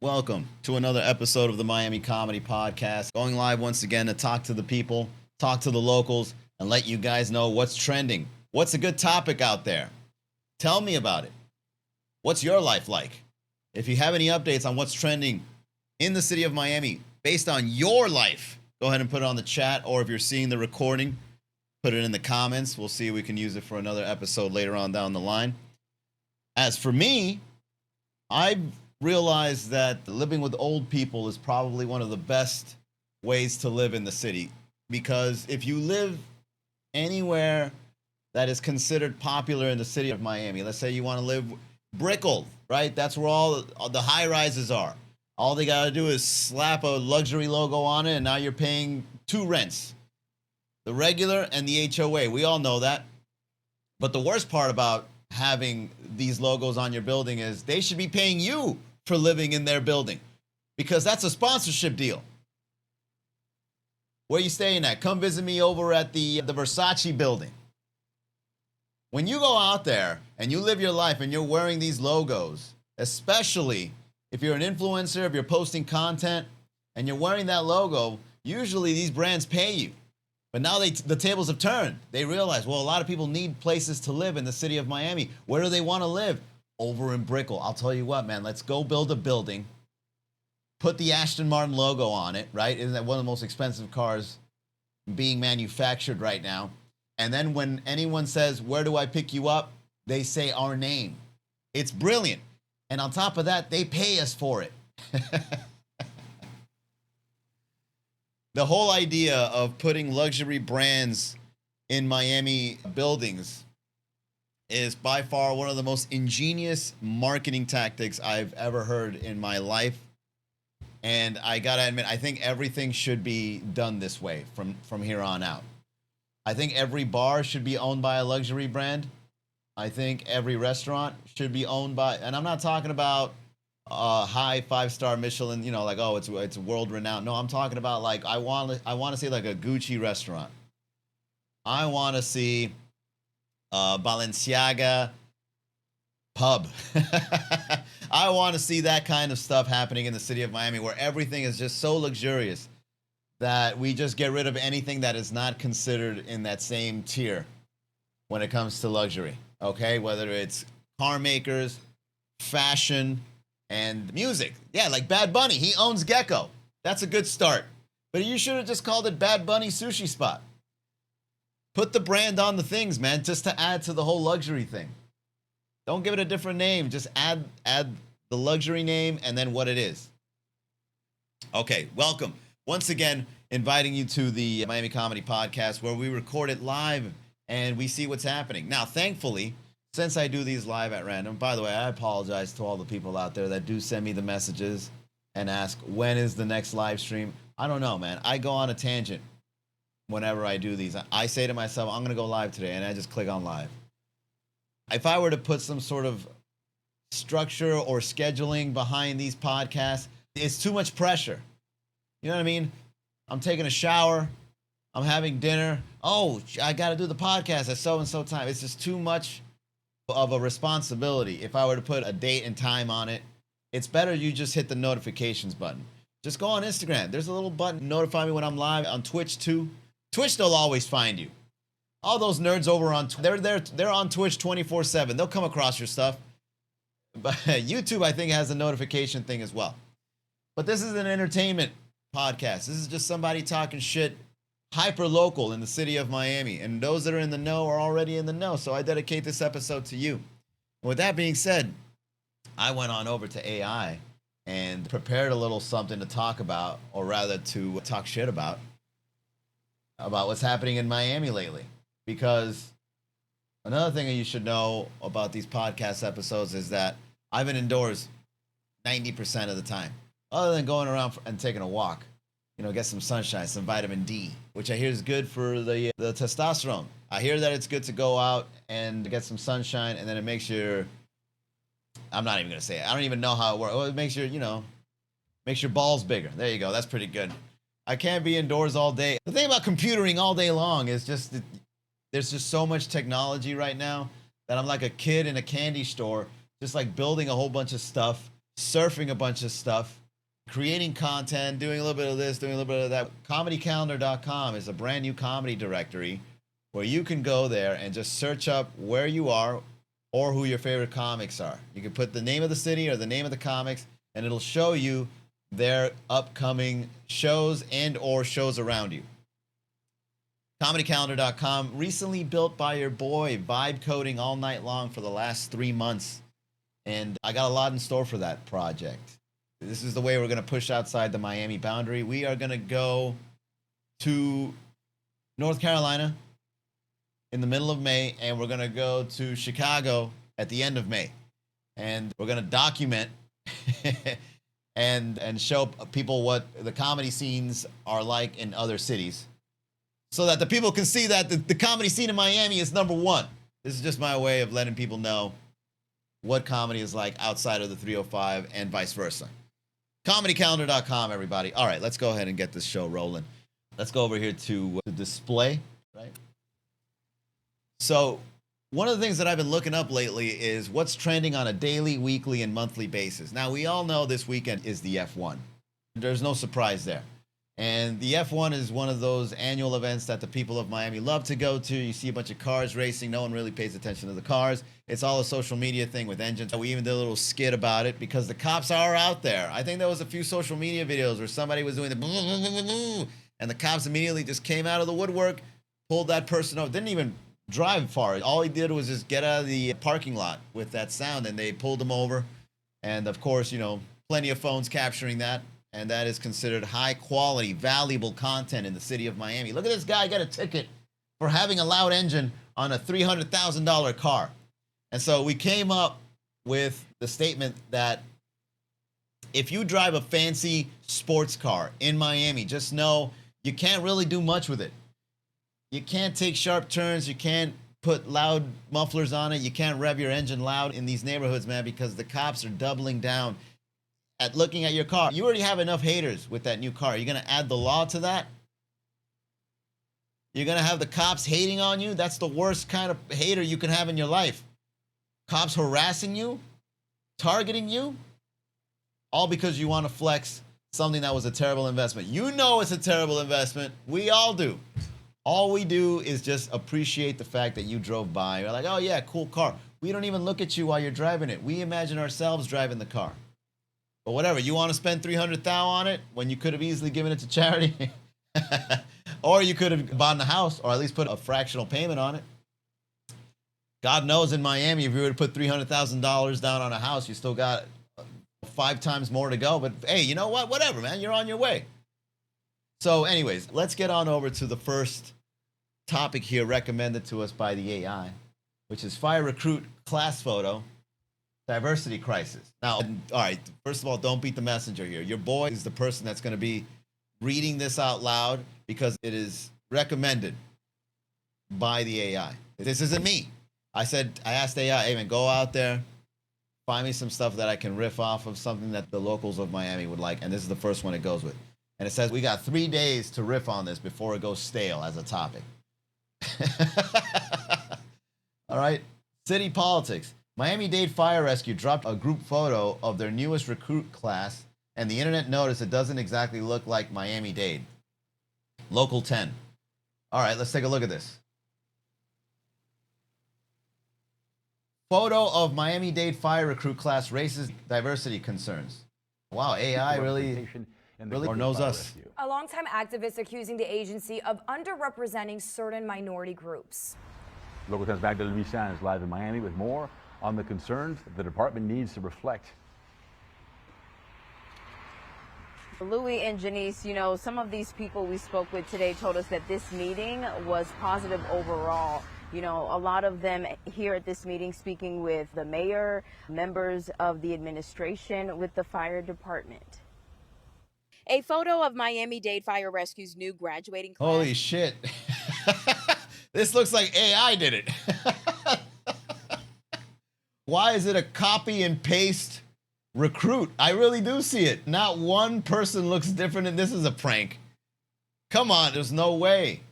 Welcome to another episode of the Miami Comedy Podcast. Going live once again to talk to the people, talk to the locals, and let you guys know what's trending. What's a good topic out there? Tell me about it. What's your life like? If you have any updates on what's trending in the city of Miami based on your life, go ahead and put it on the chat, or if you're seeing the recording, put it in the comments. We'll see if we can use it for another episode later on down the line. As for me, I've realized that living with old people is probably one of the best ways to live in the city, because if you live anywhere that is considered popular in the city of Miami, let's say you want to live Brickell, right? That's where all the high rises are. All they got to do is slap a luxury logo on it, and now you're paying two rents, the regular and the HOA. We all know that. But the worst part about having these logos on your building is they should be paying you for living in their building, because that's a sponsorship deal. Where you staying at? Come visit me over at the Versace building. When you go out there and you live your life and you're wearing these logos, especially if you're an influencer, if you're posting content and you're wearing that logo, usually these brands pay you. But now the tables have turned. They realize, well, a lot of people need places to live in the city of Miami. Where do they want to live? Over in Brickell. I'll tell you what, man, let's go build a building, put the Aston Martin logo on it, right? Isn't that one of the most expensive cars being manufactured right now? And then when anyone says, where do I pick you up? They say our name. It's brilliant. And on top of that, they pay us for it. The whole idea of putting luxury brands in Miami buildings is by far one of the most ingenious marketing tactics I've ever heard in my life. And I gotta admit, I think everything should be done this way from here on out. I think every bar should be owned by a luxury brand. I think every restaurant should be owned by, and I'm not talking about high 5-star Michelin, you know, like, oh, it's world renowned. No, I'm talking about, like, I want to see like a Gucci restaurant. I want to see Balenciaga pub. I want to see that kind of stuff happening in the city of Miami, where everything is just so luxurious that we just get rid of anything that is not considered in that same tier when it comes to luxury. Okay, whether it's car makers, fashion, and music. Yeah, like Bad Bunny. He owns Gecko. That's a good start. But you should have just called it Bad Bunny Sushi Spot. Put the brand on the things, man, just to add to the whole luxury thing. Don't give it a different name. Just add the luxury name and then what it is. Okay, welcome. Once again, inviting you to the Miami Comedy Podcast, where we record it live and we see what's happening. Now, thankfully, since I do these live at random, by the way, I apologize to all the people out there that do send me the messages and ask, when is the next live stream? I don't know, man. I go on a tangent whenever I do these. I say to myself, I'm going to go live today, and I just click on live. If I were to put some sort of structure or scheduling behind these podcasts, it's too much pressure. You know what I mean? I'm taking a shower. I'm having dinner. Oh, I got to do the podcast at so-and-so time. It's just too much of a responsibility. If I were to put a date and time on it, it's better you just hit the notifications button. Just go on Instagram. There's a little button, notify me when I'm live. On Twitch too. Twitch, they'll always find you. All those nerds over on they're on Twitch 24/7. They'll come across your stuff. But YouTube, I think, has a notification thing as well. But this is an entertainment podcast. This is just somebody talking shit, hyper local in the city of Miami. And those that are in the know are already in the know. So I dedicate this episode to you. And with that being said, I went on over to AI and prepared a little something to talk about, or rather to talk shit about what's happening in Miami lately. Because another thing that you should know about these podcast episodes is that I've been indoors 90% of the time, other than going around and taking a walk. You know, get some sunshine, some vitamin D, which I hear is good for the testosterone. I hear that it's good to go out and get some sunshine, and then it makes your, I'm not even going to say it. I don't even know how it works. Well, it makes makes your balls bigger. There you go. That's pretty good. I can't be indoors all day. The thing about computering all day long is just, there's just so much technology right now that I'm like a kid in a candy store, just like building a whole bunch of stuff, surfing a bunch of stuff, creating content, doing a little bit of this, doing a little bit of that. Comedycalendar.com is a brand new comedy directory where you can go there and just search up where you are or who your favorite comics are. You can put the name of the city or the name of the comics, and it'll show you their upcoming shows and or shows around you. Comedycalendar.com, recently built by your boy, vibe coding all night long for the last 3 months. And I got a lot in store for that project. This is the way we're going to push outside the Miami boundary. We are going to go to North Carolina in the middle of May, and we're going to go to Chicago at the end of May. And we're going to document and show people what the comedy scenes are like in other cities, so that the people can see that the comedy scene in Miami is number one. This is just my way of letting people know what comedy is like outside of the 305 and vice versa. Comedycalendar.com, everybody. All right, let's go ahead and get this show rolling. Let's go over here to the display, right? So one of the things that I've been looking up lately is what's trending on a daily, weekly, and monthly basis. Now, we all know this weekend is the F1. There's no surprise there. And the F1 is one of those annual events that the people of Miami love to go to. You see a bunch of cars racing. No one really pays attention to the cars. It's all a social media thing with engines. We even did a little skit about it because the cops are out there. I think there was a few social media videos where somebody was doing the and the cops immediately just came out of the woodwork, pulled that person over. Didn't even drive far. All he did was just get out of the parking lot with that sound, and they pulled him over. And of course, you know, plenty of phones capturing that. And that is considered high quality, valuable content in the city of Miami. Look at this guy get a ticket for having a loud engine on a $300,000 car. And so we came up with the statement that if you drive a fancy sports car in Miami, just know you can't really do much with it. You can't take sharp turns. You can't put loud mufflers on it. You can't rev your engine loud in these neighborhoods, man, because the cops are doubling down at looking at your car. You already have enough haters with that new car. You're going to add the law to that? You're going to have the cops hating on you? That's the worst kind of hater you can have in your life. Cops harassing you, targeting you, all because you want to flex something that was a terrible investment. You know it's a terrible investment. We all do. All we do is just appreciate the fact that you drove by. We're like, oh yeah, cool car. We don't even look at you while you're driving it. We imagine ourselves driving the car. But whatever, you want to spend $300,000 on it when you could have easily given it to charity? Or you could have bought a house, or at least put a fractional payment on it. God knows in Miami, if you were to put $300,000 down on a house, you still got 5 times more to go. But hey, you know what? Whatever, man. You're on your way. So anyways, let's get on over to the first topic here recommended to us by the AI, which is Fire Recruit Class Photo. Diversity crisis. Now, all right, first of all, don't beat the messenger here. Your boy is the person that's going to be reading this out loud because it is recommended by the AI. This isn't me. I asked AI, hey man, go out there, find me some stuff that I can riff off of, something that the locals of Miami would like. And this is the first one it goes with. And it says, we got 3 days to riff on this before it goes stale as a topic. All right, city politics. Miami-Dade Fire Rescue dropped a group photo of their newest recruit class, and the internet noticed it doesn't exactly look like Miami-Dade. Local 10. All right, let's take a look at this. Photo of Miami-Dade Fire recruit class raises diversity concerns. Wow, AI really knows us. A longtime activist accusing the agency of underrepresenting certain minority groups. Local 10's Magdalene Visan is live in Miami with more on the concerns the department needs to reflect. Louis and Janice, you know, some of these people we spoke with today told us that this meeting was positive overall. You know, a lot of them here at this meeting speaking with the mayor, members of the administration, with the fire department. A photo of Miami-Dade Fire Rescue's new graduating class. Holy shit. This looks like AI did it. Why is it a copy and paste recruit? I really do see it. Not one person looks different, and this is a prank. Come on, there's no way.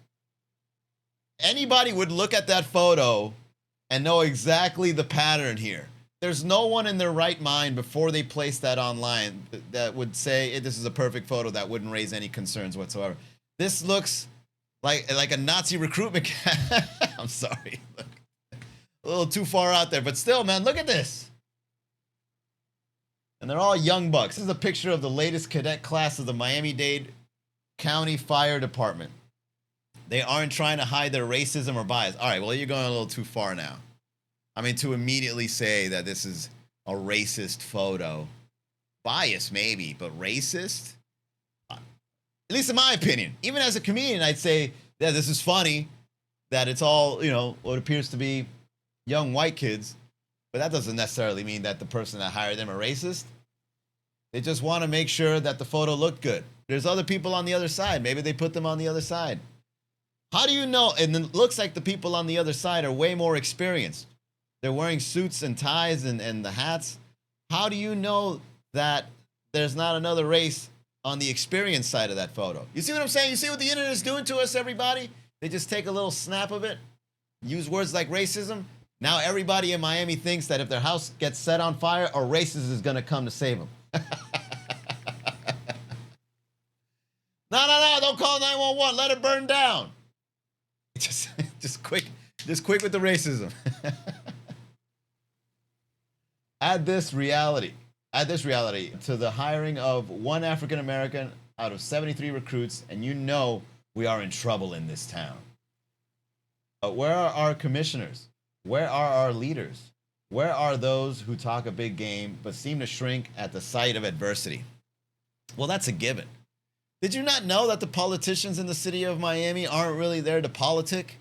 Anybody would look at that photo and know exactly the pattern here. There's no one in their right mind before they place that online that would say this is a perfect photo that wouldn't raise any concerns whatsoever. This looks like a Nazi recruitment camp. I'm sorry. Look, a little too far out there, but still, man, look at this. And they're all young bucks. This is a picture of the latest cadet class of the Miami-Dade County Fire Department. They aren't trying to hide their racism or bias. All right, well, you're going a little too far now. I mean, to immediately say that this is a racist photo. Bias, maybe, but racist? At least in my opinion. Even as a comedian, I'd say, yeah, this is funny that it's all, what appears to be young white kids. But that doesn't necessarily mean that the person that hired them are racist. They just want to make sure that the photo looked good. There's other people on the other side. Maybe they put them on the other side. How do you know? And it looks like the people on the other side are way more experienced. They're wearing suits and ties and the hats. How do you know that there's not another race on the experience side of that photo? You see what I'm saying? You see what the internet is doing to us, everybody? They just take a little snap of it, use words like racism. Now everybody in Miami thinks that if their house gets set on fire, a racist is going to come to save them. No, don't call 911. Let it burn down. Just quick with the racism. Add this reality to the hiring of one African American out of 73 recruits, and we are in trouble in this town. Where are our commissioners? Where are our leaders? Where are those who talk a big game but seem to shrink at the sight of adversity? Well, that's a given. Did you not know that the politicians in the city of Miami aren't really there to politic?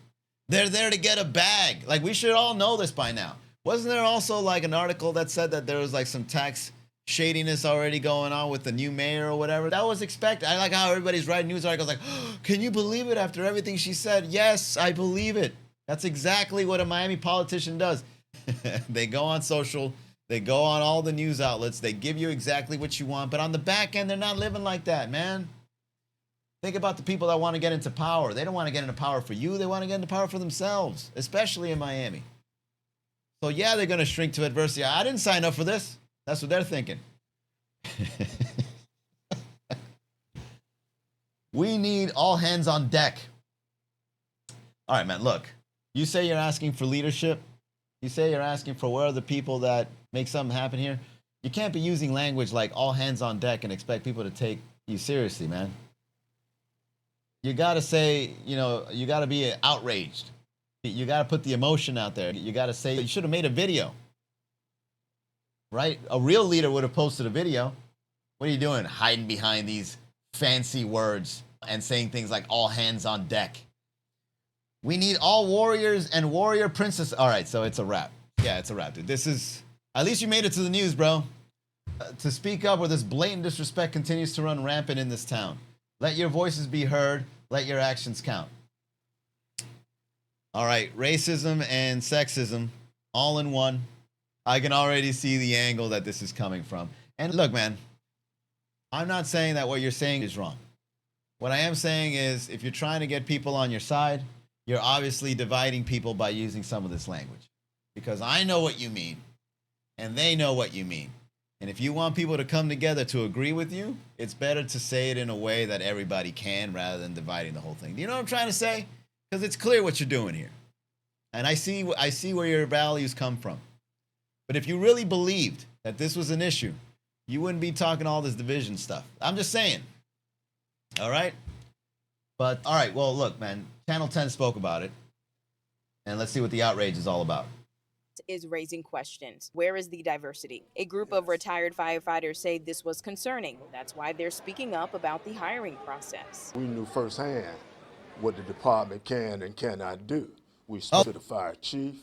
They're there to get a bag. Like, we should all know this by now. Wasn't there also like an article that said that there was like some tax shadiness already going on with the new mayor or whatever? That was expected. I like how everybody's writing news articles like, oh, can you believe it after everything she said? Yes, I believe it. That's exactly what a Miami politician does. They go on social, they go on all the news outlets, they give you exactly what you want, but on the back end, they're not living like that, man. Think about the people that want to get into power. They don't want to get into power for you. They want to get into power for themselves, especially in Miami. So yeah, they're going to shrink to adversity. I didn't sign up for this. That's what they're thinking. We need all hands on deck. All right, man, look. You say you're asking for leadership. You say you're asking for where are the people that make something happen here. You can't be using language like all hands on deck and expect people to take you seriously, man. You got to say, you got to be outraged. You got to put the emotion out there. You got to say, you should have made a video, right? A real leader would have posted a video. What are you doing? Hiding behind these fancy words and saying things like all hands on deck. We need all warriors and warrior princess. All right, so it's a wrap. Yeah, it's a wrap, dude. This is, at least you made it to the news, bro. To speak up where this blatant disrespect continues to run rampant in this town. Let your voices be heard. Let your actions count. All right, racism and sexism all in one. I can already see the angle that this is coming from. And look, man, I'm not saying that what you're saying is wrong. What I am saying is if you're trying to get people on your side, you're obviously dividing people by using some of this language. Because I know what you mean, and they know what you mean. And if you want people to come together to agree with you, it's better to say it in a way that everybody can rather than dividing the whole thing. Do you know what I'm trying to say? Because it's clear what you're doing here. And I see where your values come from. But if you really believed that this was an issue, you wouldn't be talking all this division stuff. I'm just saying. All right? But, all right, well, look, man, Channel 10 spoke about it. And let's see what the outrage is all about. Is raising questions. Where is the diversity? A group of retired firefighters say this was concerning. That's why they're speaking up about the hiring process. We knew firsthand what the department can and cannot do. We spoke to the fire chief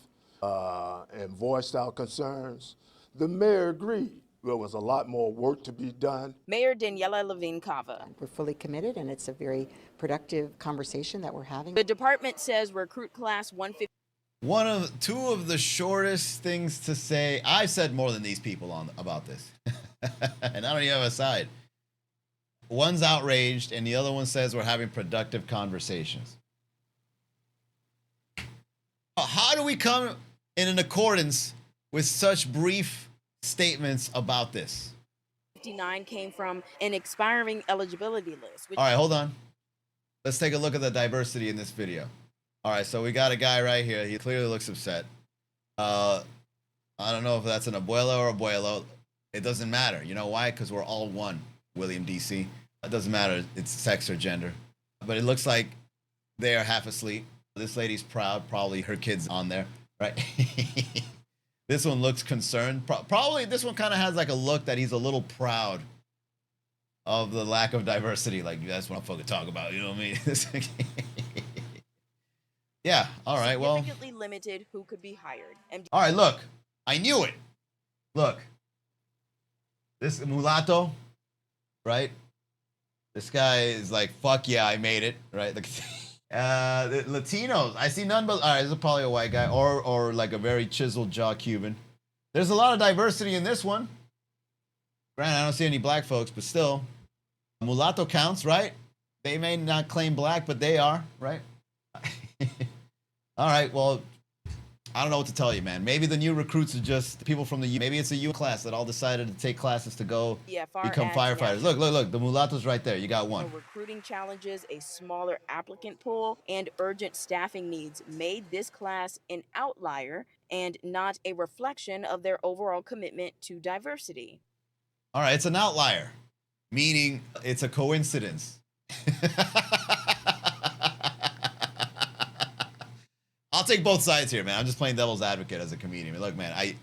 and voiced our concerns. The mayor agreed. There was a lot more work to be done. Mayor Daniela Levine Cava. We're fully committed, and it's a very productive conversation that we're having. The department says recruit class 150. Two of the shortest things to say. I've said more than these people about this. And I don't even have a side. One's outraged, and the other one says we're having productive conversations. How do we come in an accordance with such brief statements about this? 59 came from an expiring eligibility list. All right, hold on. Let's take a look at the diversity in this video. All right, so we got a guy right here. He clearly looks upset. I don't know if that's an abuela or abuelo. It doesn't matter. You know why? Because we're all one, William DC. It doesn't matter. It's sex or gender. But it looks like they are half asleep. This lady's proud. Probably her kid's on there, right? This one looks concerned. Probably this one kind of has like a look that he's a little proud of the lack of diversity. Like, that's what I'm fucking talking about. You know what I mean? Yeah. All right. Well. Significantly limited who could be hired. All right. Look, I knew it. Look, this mulatto, right? This guy is like, fuck yeah, I made it, right? The Latinos, I see none but. All right, this is probably a white guy or like a very chiseled jaw Cuban. There's a lot of diversity in this one. Granted, I don't see any black folks, but still, mulatto counts, right? They may not claim black, but they are, right? All right, well, I don't know what to tell you, man. Maybe the new recruits are just people from the U. Maybe it's a U class that all decided to take classes to go become firefighters. Look, the mulatto's right there. You got one. Recruiting challenges, a smaller applicant pool, and urgent staffing needs made this class an outlier and not a reflection of their overall commitment to diversity. All right, it's an outlier, meaning it's a coincidence. I'll take both sides here, man. I'm just playing devil's advocate as a comedian. Look, man,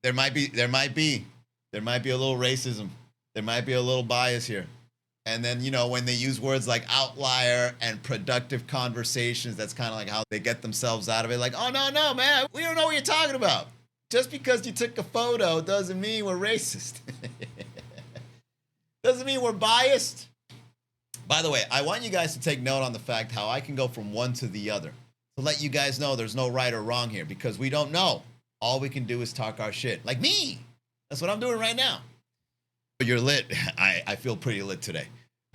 there might be a little racism. There might be a little bias here. And then, you know, when they use words like outlier and productive conversations, that's kind of like how they get themselves out of it. Like, oh, no, man, we don't know what you're talking about. Just because you took a photo doesn't mean we're racist. Doesn't mean we're biased. By the way, I want you guys to take note on the fact how I can go from one to the other. To let you guys know there's no right or wrong here because we don't know. All we can do is talk our shit. Like me. That's what I'm doing right now. You're lit. I feel pretty lit today.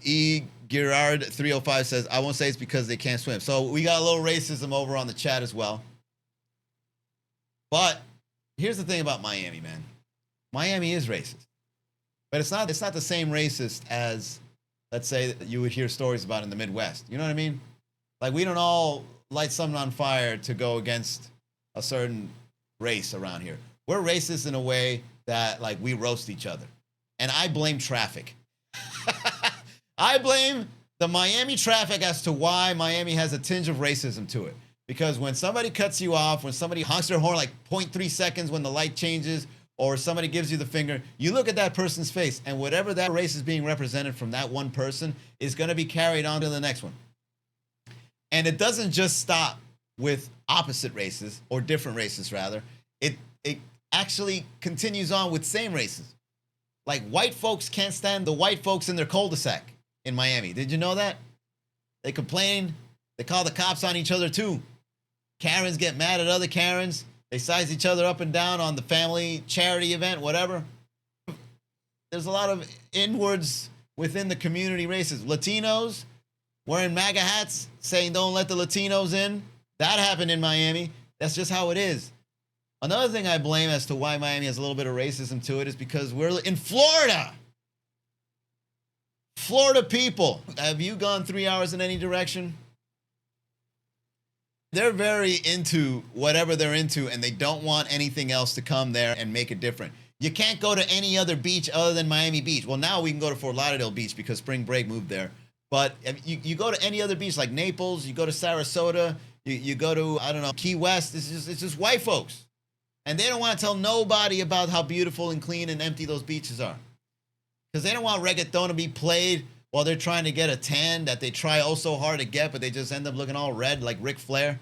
E. Girard 305 says, I won't say it's because they can't swim. So we got a little racism over on the chat as well. But here's the thing about Miami, man. Miami is racist. But it's not the same racist as, let's say, that you would hear stories about in the Midwest. You know what I mean? Like, we don't all light something on fire to go against a certain race around here. We're racist in a way that, like, we roast each other. And I blame traffic. I blame the Miami traffic as to why Miami has a tinge of racism to it. Because when somebody cuts you off, when somebody honks their horn like 0.3 seconds when the light changes, or somebody gives you the finger, you look at that person's face, and whatever that race is being represented from that one person is going to be carried on to the next one. And it doesn't just stop with opposite races, or different races rather. It actually continues on with same races. Like, white folks can't stand the white folks in their cul-de-sac in Miami. Did you know that? They complain. They call the cops on each other too. Karens get mad at other Karens. They size each other up and down on the family charity event, whatever. There's a lot of inwards within the community races. Latinos wearing MAGA hats saying don't let the Latinos in. That happened in Miami. That's just how it is. Another thing I blame as to why Miami has a little bit of racism to it is because we're in Florida. Florida people. Have you gone 3 hours in any direction? They're very into whatever they're into, and they don't want anything else to come there and make it different. You can't go to any other beach other than Miami Beach. Well, now we can go to Fort Lauderdale Beach because spring break moved there. But if you go to any other beach like Naples, you go to Sarasota, you go to, I don't know, Key West, it's just white folks. And they don't want to tell nobody about how beautiful and clean and empty those beaches are. Because they don't want reggaeton to be played while they're trying to get a tan that they try oh so hard to get, but they just end up looking all red like Ric Flair.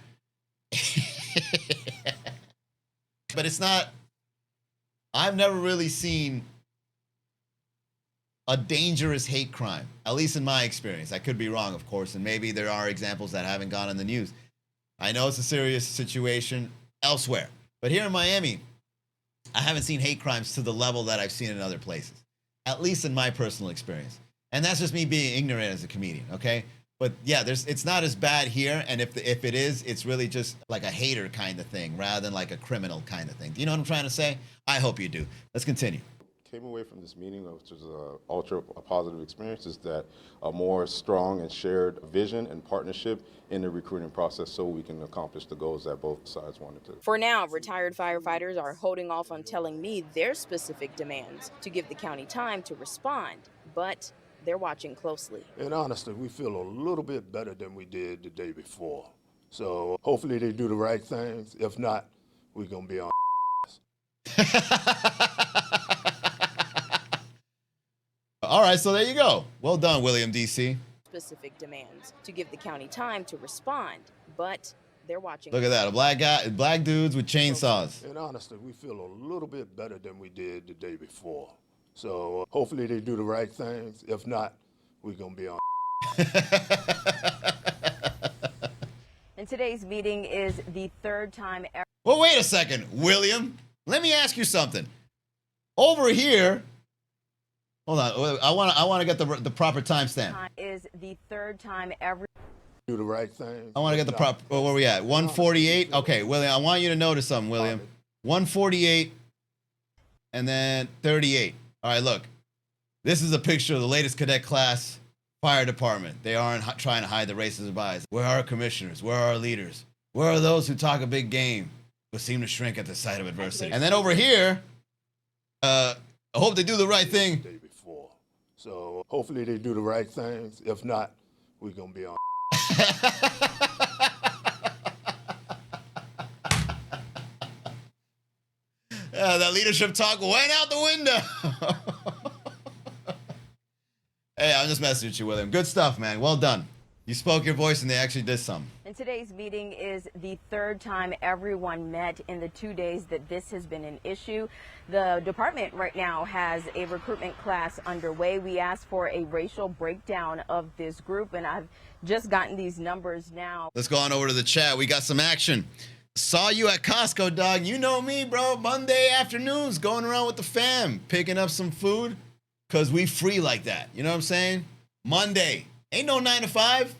But it's not, I've never really seen a dangerous hate crime, at least in my experience. I could be wrong, of course, and maybe there are examples that haven't gone in the news. I know it's a serious situation elsewhere, but here in Miami, I haven't seen hate crimes to the level that I've seen in other places, at least in my personal experience. And that's just me being ignorant as a comedian, okay? But yeah, it's not as bad here. And if it is, it's really just like a hater kind of thing rather than like a criminal kind of thing. Do you know what I'm trying to say? I hope you do. Let's continue. Came away from this meeting, which was a positive experience, is that a more strong and shared vision and partnership in the recruiting process so we can accomplish the goals that both sides wanted to. For now, retired firefighters are holding off on telling me their specific demands to give the county time to respond, but they're watching closely. And honestly, we feel a little bit better than we did the day before. So hopefully they do the right things. If not, we're going to be on. All right, so there you go. Well done, William D.C. Specific demands to give the county time to respond, but they're watching. Look at that, black dudes with chainsaws. And honestly, we feel a little bit better than we did the day before. So hopefully they do the right things. If not, we're going to be on. And today's meeting is the third time ever. Well, wait a second, William. Let me ask you something. Over here, hold on. I want to get the proper timestamp. Is the third time ever. Do the right things. I want to get the proper. Where are we at? 148. Okay, William. I want you to notice something, William. 148, and then 38. All right, look. This is a picture of the latest cadet class fire department. They aren't trying to hide the racism bias. Where are our commissioners? Where are our leaders? Where are those who talk a big game but seem to shrink at the sight of adversity? And then over here, I hope they do the right thing. The day before. So hopefully they do the right things. If not, we're going to be on. That leadership talk went out the window. Hey, I'm just messing with you, William. Good stuff, man. Well done. You spoke your voice and they actually did something. And today's meeting is the third time everyone met in the 2 days that this has been an issue. The department right now has a recruitment class underway. We asked for a racial breakdown of this group, and I've just gotten these numbers now. Let's go on over to the chat. We got some action. Saw you at Costco, dog. You know me, bro. Monday afternoons, going around with the fam, picking up some food, because we free like that. You know what I'm saying? Monday. Ain't no 9 to 5.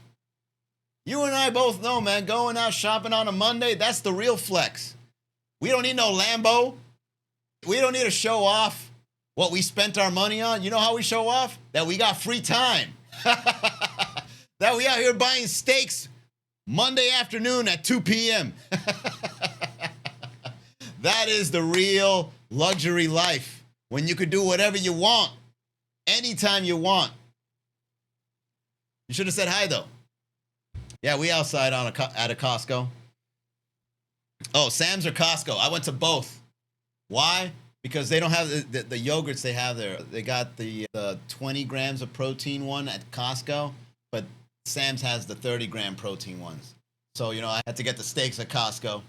You and I both know, man, going out shopping on a Monday, that's the real flex. We don't need no Lambo. We don't need to show off what we spent our money on. You know how we show off? That we got free time. That we out here buying steaks Monday afternoon at 2 p.m. That is the real luxury life, when you could do whatever you want, anytime you want. You should have said hi, though. Yeah, we outside at a Costco. Oh, Sam's or Costco? I went to both. Why? Because they don't have the yogurts they have there. They got the 20 grams of protein one at Costco, but Sam's has the 30-gram protein ones. So, you know, I had to get the steaks at Costco,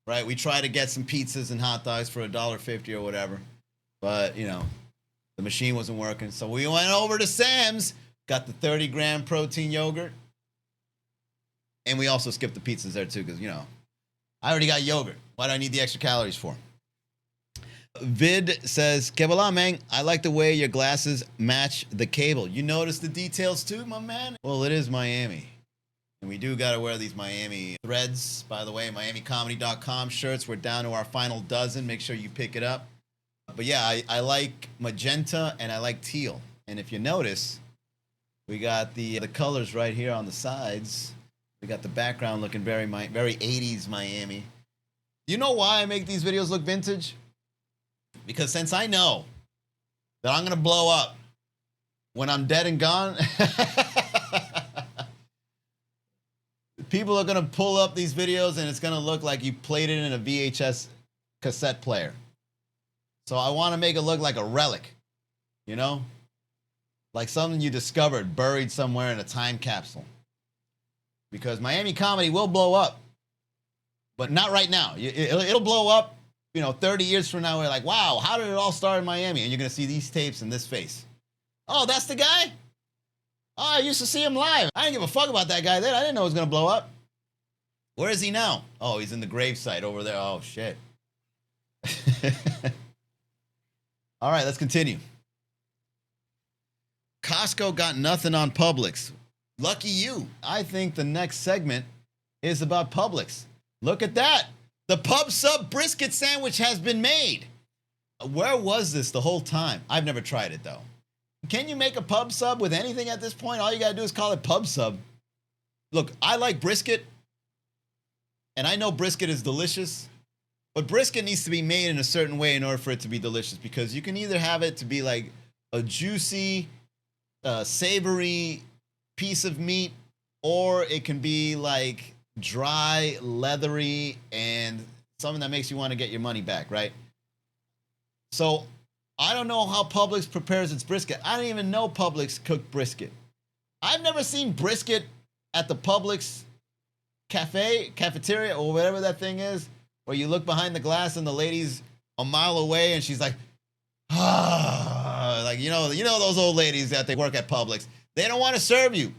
right? We tried to get some pizzas and hot dogs for $1.50 or whatever, but, you know, the machine wasn't working. So we went over to Sam's, got the 30-gram protein yogurt, and we also skipped the pizzas there, too, because, you know, I already got yogurt. Why do I need the extra calories for? Vid says, "Que voila, man. I like the way your glasses match the cable." You notice the details, too, my man? Well, it is Miami. And we do got to wear these Miami threads. By the way, MiamiComedy.com shirts. We're down to our final dozen. Make sure you pick it up. But yeah, I like magenta and I like teal. And if you notice, we got the colors right here on the sides. We got the background looking very 80s Miami. You know why I make these videos look vintage? Because since I know that I'm going to blow up when I'm dead and gone, people are going to pull up these videos and it's going to look like you played it in a VHS cassette player. So I want to make it look like a relic, you know? Like something you discovered buried somewhere in a time capsule. Because Miami comedy will blow up, but not right now. It'll blow up, you know, 30 years from now. We're like, wow, how did it all start in Miami? And you're going to see these tapes and this face. Oh, that's the guy? Oh, I used to see him live. I didn't give a fuck about that guy then. I didn't know it was going to blow up. Where is he now? Oh, he's in the gravesite over there. Oh, shit. All right, let's continue. Costco got nothing on Publix. Lucky you. I think the next segment is about Publix. Look at that. The Pub Sub brisket sandwich has been made. Where was this the whole time? I've never tried it, though. Can you make a Pub Sub with anything at this point? All you got to do is call it Pub Sub. Look, I like brisket, and I know brisket is delicious, but brisket needs to be made in a certain way in order for it to be delicious, because you can either have it to be like a juicy, savory piece of meat, or it can be like dry, leathery, and something that makes you want to get your money back, right? So I don't know how Publix prepares its brisket. I don't even know Publix cook brisket. I've never seen brisket at the Publix cafeteria, or whatever that thing is, where you look behind the glass and the lady's a mile away and she's like, like, you know those old ladies that they work at Publix. They don't want to serve you.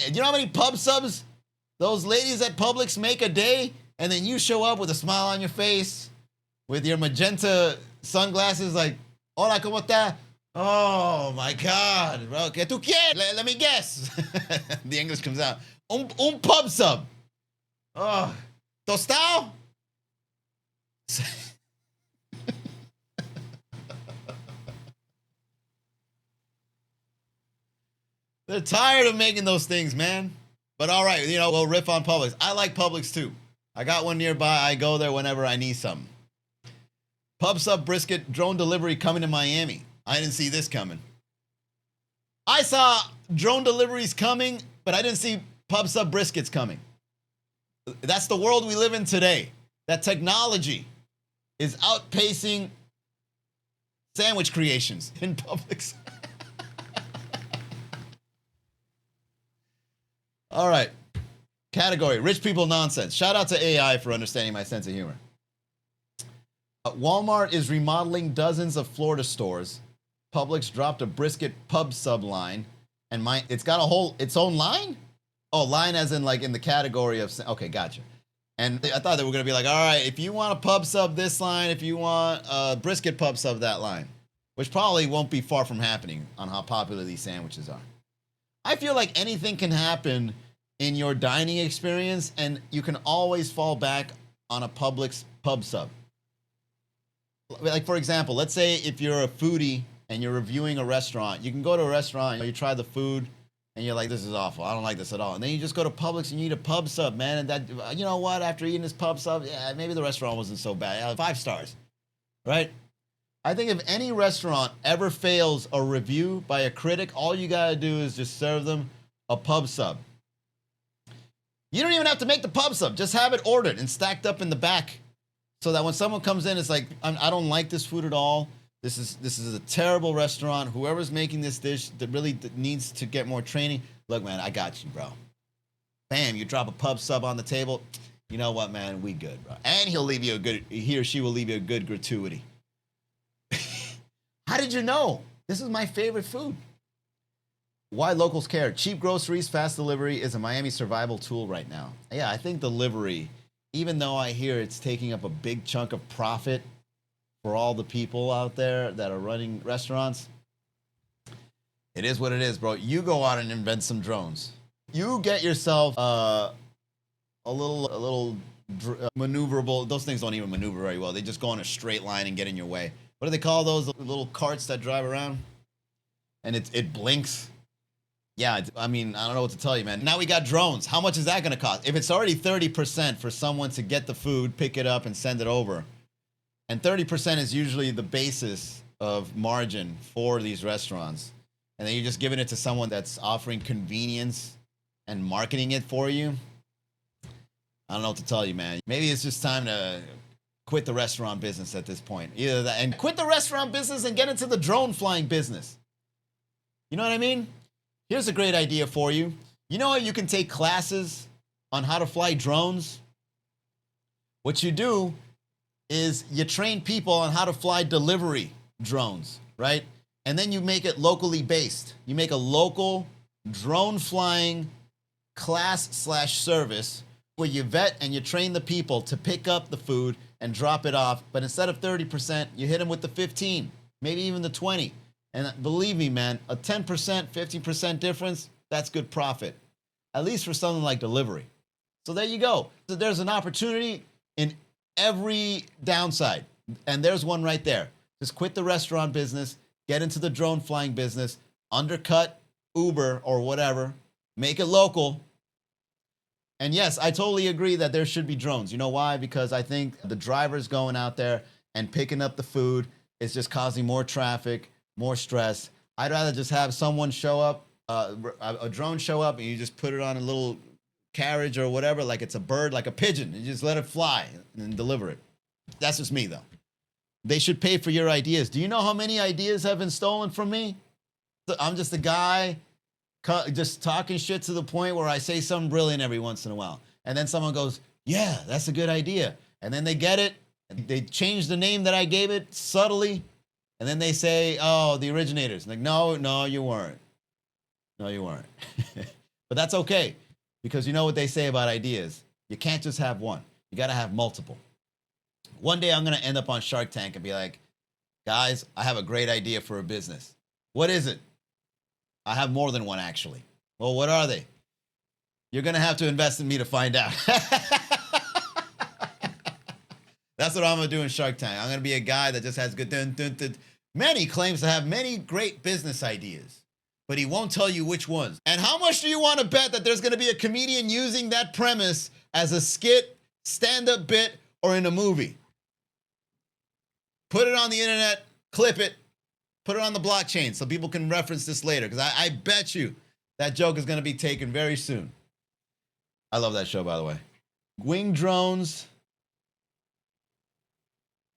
You know how many Pub Subs those ladies at Publix make a day? And then you show up with a smile on your face, with your magenta sunglasses, like, hola, ¿cómo está? Oh my God, bro, ¿qué tú quieres? Let me guess. The English comes out. Un Pub Sub. Oh, tostado? They're tired of making those things, man. But all right, we'll riff on Publix. I like Publix too. I got one nearby. I go there whenever I need something. Pub Sub brisket drone delivery coming to Miami. I didn't see this coming. I saw drone deliveries coming, but I didn't see Pub Sub briskets coming. That's the world we live in today. That technology is outpacing sandwich creations in Publix. All right. Category, rich people nonsense. Shout out to AI for understanding my sense of humor. Walmart is remodeling dozens of Florida stores. Publix dropped a brisket Pub Sub line. And it's got its own line? Oh, line as in like in the category of, okay, gotcha. And I thought they were going to be like, all right, if you want a Pub Sub this line, if you want a brisket Pub Sub that line, which probably won't be far from happening on how popular these sandwiches are. I feel like anything can happen in your dining experience, and you can always fall back on a Publix Pub Sub. Like, for example, let's say if you're a foodie and you're reviewing a restaurant, you can go to a restaurant, you try the food, and you're like, this is awful, I don't like this at all. And then you just go to Publix and you eat a Pub Sub, man, and that, you know what, after eating this Pub Sub, yeah, maybe the restaurant wasn't so bad. 5 stars, right? I think if any restaurant ever fails a review by a critic, all you gotta do is just serve them a Pub Sub. You don't even have to make the Pub Sub. Just have it ordered and stacked up in the back, so that when someone comes in, it's like, I don't like this food at all. This is a terrible restaurant. Whoever's making this dish that really needs to get more training. Look, man, I got you, bro. Bam, you drop a Pub Sub on the table. You know what, man? We good, bro. And he or she will leave you a good gratuity. How did you know? This is my favorite food. Why locals care. Cheap groceries, fast delivery is a Miami survival tool right now. Yeah, I think delivery, even though I hear it's taking up a big chunk of profit for all the people out there that are running restaurants, it is what it is, bro. You go out and invent some drones. You get yourself a little maneuverable. Those things don't even maneuver very well. They just go on a straight line and get in your way. What do they call those little carts that drive around? And it blinks. Yeah, I mean, I don't know what to tell you, man. Now we got drones. How much is that going to cost? If it's already 30% for someone to get the food, pick it up, and send it over, and 30% is usually the basis of margin for these restaurants, and then you're just giving it to someone that's offering convenience and marketing it for you, I don't know what to tell you, man. Maybe it's just time to quit the restaurant business at this point. Either that, and quit the restaurant business and get into the drone flying business. You know what I mean? Here's a great idea for you. You know how you can take classes on how to fly drones? What you do is you train people on how to fly delivery drones, right? And then you make it locally based. You make a local drone flying class/service where you vet and you train the people to pick up the food and drop it off. But instead of 30%, you hit them with the 15, maybe even the 20. And believe me, man, a 10%, 50% difference, that's good profit. at least for something like delivery. So there you go. So there's an opportunity in every downside. And there's one right there. Just quit the restaurant business, get into the drone flying business, undercut Uber or whatever, make it local. And yes, I totally agree that there should be drones. You know why? Because I think the drivers going out there and picking up the food is just causing more traffic, more stress. I'd rather just have someone show up, a drone show up, and you just put it on a little carriage or whatever, like it's a bird, like a pigeon. You just let it fly and deliver it. That's just me, though. They should pay for your ideas. Do you know how many ideas have been stolen from me? I'm just a guy just talking shit to the point where I say something brilliant every once in a while. And then someone goes, yeah, that's a good idea. And then they get it. And they change the name that I gave it subtly. And then they say, oh, the originators. Like, no, you weren't. No, you weren't. But that's okay. Because you know what they say about ideas. You can't just have one. You got to have multiple. One day I'm going to end up on Shark Tank and be like, guys, I have a great idea for a business. What is it? I have more than one, actually. Well, what are they? You're going to have to invest in me to find out. That's what I'm going to do in Shark Tank. I'm going to be a guy that just has good... Man, he claims to have many great business ideas, but he won't tell you which ones. And how much do you want to bet that there's going to be a comedian using that premise as a skit, stand-up bit, or in a movie? Put it on the internet, clip it, put it on the blockchain so people can reference this later, because I bet you that joke is going to be taken very soon. I love that show, by the way. Wing drones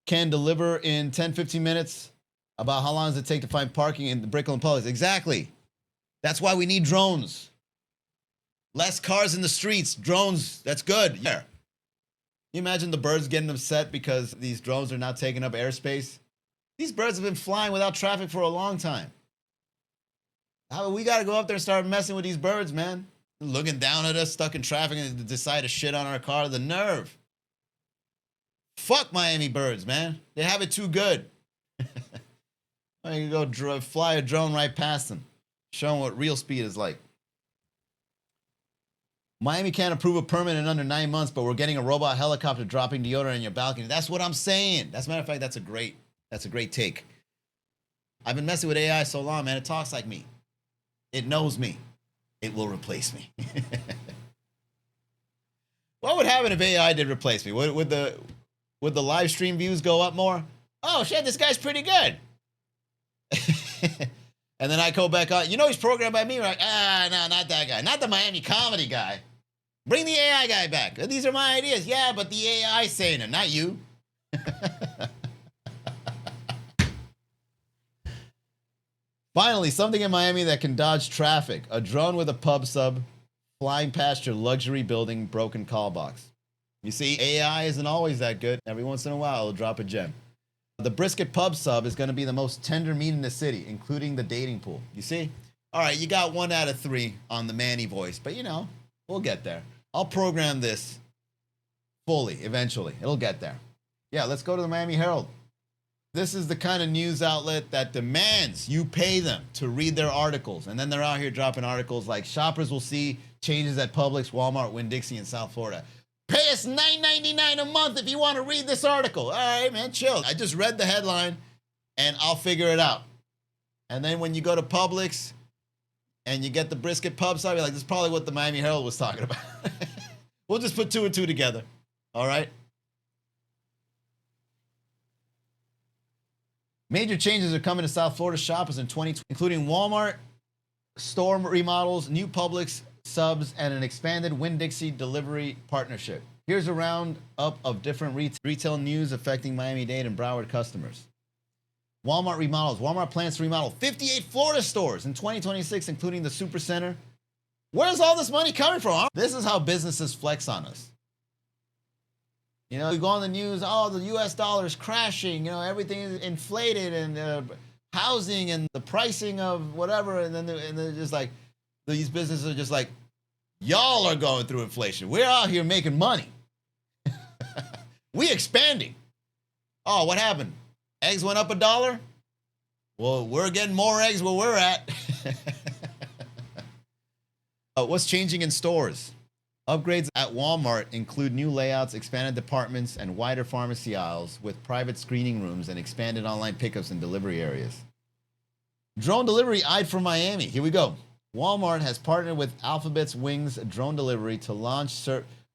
can deliver in 10, 15 minutes. About how long does it take to find parking in the Brickell and Publix? Exactly. That's why we need drones. Less cars in the streets. Drones, that's good. Yeah. Can you imagine the birds getting upset because these drones are now taking up airspace? These birds have been flying without traffic for a long time. We got to go up there and start messing with these birds, man. Looking down at us, stuck in traffic, and decide to shit on our car. The nerve. Fuck Miami birds, man. They have it too good. You go fly a drone right past them. Show them what real speed is like. Miami can't approve a permit in under 9 months, but we're getting a robot helicopter dropping deodorant in your balcony. That's what I'm saying. As a matter of fact, that's a great take. I've been messing with AI so long, man. It talks like me. It knows me. It will replace me. What would happen if AI did replace me? Would the live stream views go up more? Oh shit, this guy's pretty good. And then I go back on. You know he's programmed by me. We're like, no, not that guy. Not the Miami comedy guy. Bring the AI guy back. These are my ideas. Yeah, but the AI saying it, not you. Finally, something in Miami that can dodge traffic. A drone with a pub sub flying past your luxury building broken call box. You see, AI isn't always that good. Every once in a while, it'll drop a gem. The Brisket Pub Sub is going to be the most tender meat in the city, including the dating pool. You see? All right, you got 1 out of 3 on the Manny voice, but you know, we'll get there. I'll program this fully eventually. It'll get there. Yeah, let's go to the Miami Herald. This is the kind of news outlet that demands you pay them to read their articles. And then they're out here dropping articles like shoppers will see changes at Publix, Walmart, Winn-Dixie in South Florida. Pay us $9.99 a month if you want to read this article. All right, man, chill. I just read the headline, and I'll figure it out. And then when you go to Publix and you get the Brisket Pub Sub, you're like, this is probably what the Miami Herald was talking about. We'll just put 2 and 2 together. All right? Major changes are coming to South Florida shoppers in 2020, including Walmart store remodels, new Publix subs, and an expanded Winn-Dixie delivery partnership. Here's a roundup of different retail news affecting Miami-Dade and Broward customers. Walmart remodels. Walmart plans to remodel 58 Florida stores in 2026, including the Supercenter. Where's all this money coming from? This is how businesses flex on us. You know, you go on the news, oh, the U.S. dollar is crashing, you know, everything is inflated, and housing and the pricing of whatever, and then they're just like, these businesses are just like, y'all are going through inflation. We're out here making money. We expanding. Oh, what happened? Eggs went up $1? Well, we're getting more eggs where we're at. What's changing in stores? Upgrades at Walmart include new layouts, expanded departments, and wider pharmacy aisles with private screening rooms and expanded online pickups and delivery areas. Drone delivery eyed for Miami. Here we go. Walmart has partnered with Alphabet's Wings Drone Delivery to launch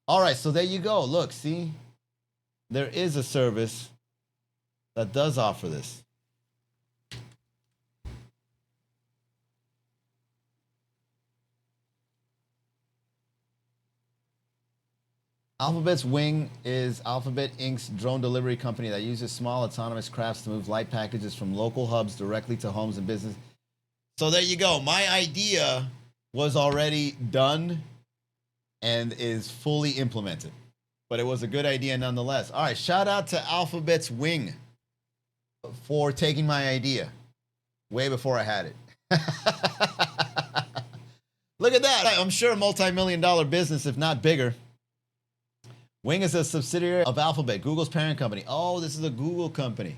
All right, so there you go. Look, see? There is a service that does offer this. Alphabet's Wing is Alphabet Inc.'s drone delivery company that uses small autonomous crafts to move light packages from local hubs directly to homes and businesses. So there you go. My idea was already done and is fully implemented. But it was a good idea nonetheless. All right, shout out to Alphabet's Wing for taking my idea way before I had it. Look at that. I'm sure a multi-million-dollar business, if not bigger. Wing is a subsidiary of Alphabet, Google's parent company. Oh, this is a Google company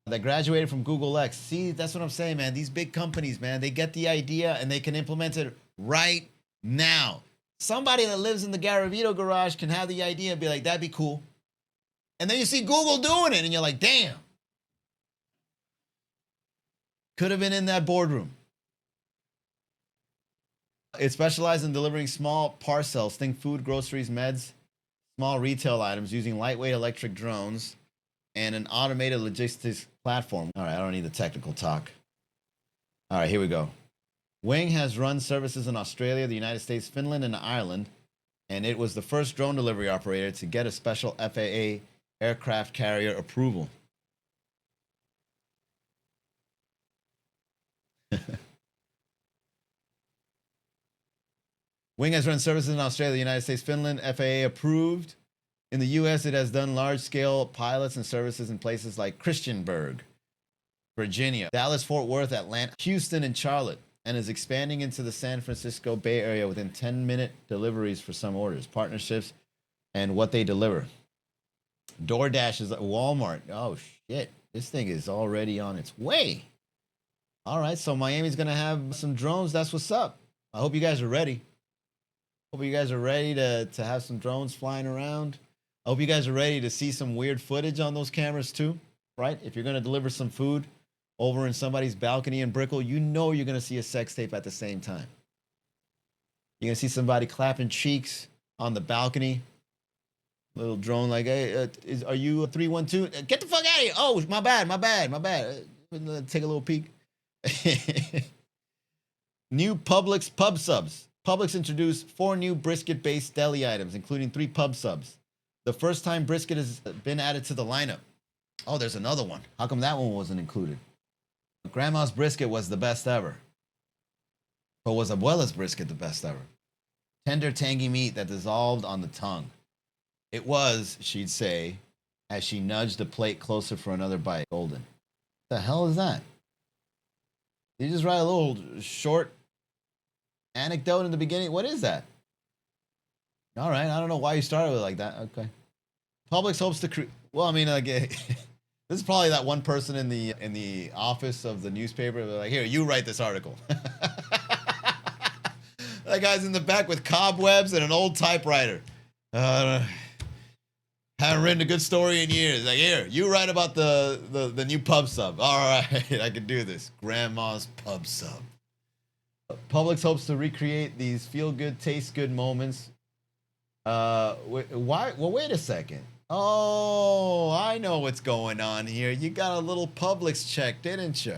that graduated from Google X. See, that's what I'm saying, man. These big companies, man, they get the idea and they can implement it right now. Somebody that lives in the Garavito garage can have the idea and be like, that'd be cool. And then you see Google doing it and you're like, damn. Could have been in that boardroom. It specializes in delivering small parcels, think food, groceries, meds, small retail items using lightweight electric drones and an automated logistics platform. All right, I don't need the technical talk. All right, here we go. Wing has run services in Australia, the United States, Finland, and Ireland, and it was the first drone delivery operator to get a special FAA aircraft carrier approval. Wing has run services in Australia, the United States, Finland, FAA approved. In the U.S., it has done large-scale pilots and services in places like Christiansburg, Virginia, Dallas, Fort Worth, Atlanta, Houston, and Charlotte, and is expanding into the San Francisco Bay Area within 10-minute deliveries for some orders, partnerships, and what they deliver. DoorDash is at Walmart. Oh, shit. This thing is already on its way. All right, so Miami's going to have some drones. That's what's up. I hope you guys are ready. Hope you guys are ready to have some drones flying around. I hope you guys are ready to see some weird footage on those cameras too, right? If you're going to deliver some food over in somebody's balcony in Brickell, you know you're going to see a sex tape at the same time. You're going to see somebody clapping cheeks on the balcony. Little drone like, hey, are you a 312? Get the fuck out of here. Oh, my bad. Take a little peek. New Publix Pub Subs. Publix introduced 4 new brisket-based deli items, including 3 pub subs. The first time brisket has been added to the lineup. Oh, there's another one. How come that one wasn't included? Grandma's brisket was the best ever. But was Abuela's brisket the best ever? Tender, tangy meat that dissolved on the tongue. It was, she'd say, as she nudged the plate closer for another bite. Golden. What the hell is that? Did you just write a little short anecdote in the beginning? What is that? All right, I don't know why you started with it like that. Okay. Publix hopes to create. Well, I mean, like, this is probably that one person in the office of the newspaper. They're like, here, you write this article. That guy's in the back with cobwebs and an old typewriter. Haven't written a good story in years. Like, here, you write about the new pub sub. All right, I can do this. Grandma's pub sub. Publix hopes to recreate these feel-good, taste-good moments. Why? Well, wait a second. Oh, I know what's going on here. You got a little Publix check, didn't you?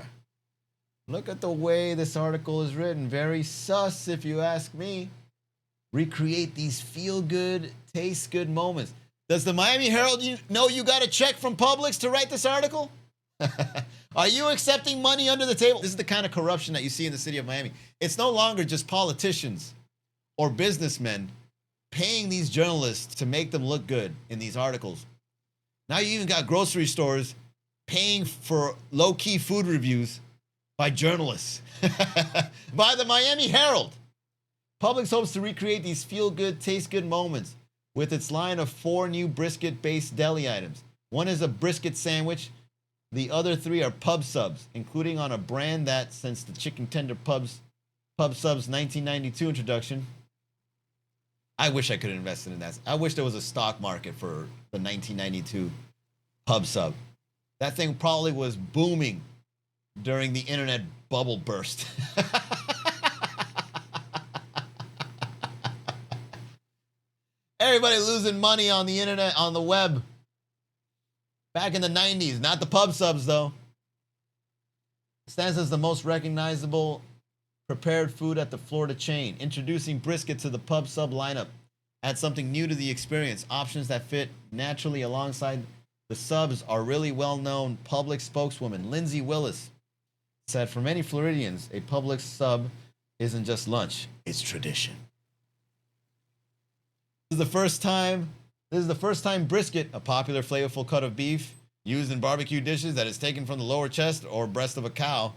Look at the way this article is written. Very sus, if you ask me. Recreate these feel-good, taste-good moments. Does the Miami Herald know you got a check from Publix to write this article? Are you accepting money under the table? This is the kind of corruption that you see in the city of Miami. It's no longer just politicians or businessmen paying these journalists to make them look good in these articles. Now you even got grocery stores paying for low-key food reviews by journalists. By the Miami Herald. Publix hopes to recreate these feel-good, taste-good moments with its line of 4 new brisket-based deli items. One is a brisket sandwich. The other 3 are pub subs, including on a brand that, since the chicken tender pubs Pub Sub's 1992 introduction. I wish I could have invested in that. I wish there was a stock market for the 1992 Pub Sub. That thing probably was booming during the internet bubble burst. Everybody losing money on the internet, on the web. Back in the 90s, not the Pub Subs though. Stands as the most recognizable prepared food at the Florida chain. Introducing brisket to the Pub Sub lineup. Add something new to the experience. Options that fit naturally alongside the subs are really well-known Publix spokeswoman Lindsay Willis said, for many Floridians, a Publix sub isn't just lunch, it's tradition. This is the first time brisket, a popular flavorful cut of beef used in barbecue dishes that is taken from the lower chest or breast of a cow.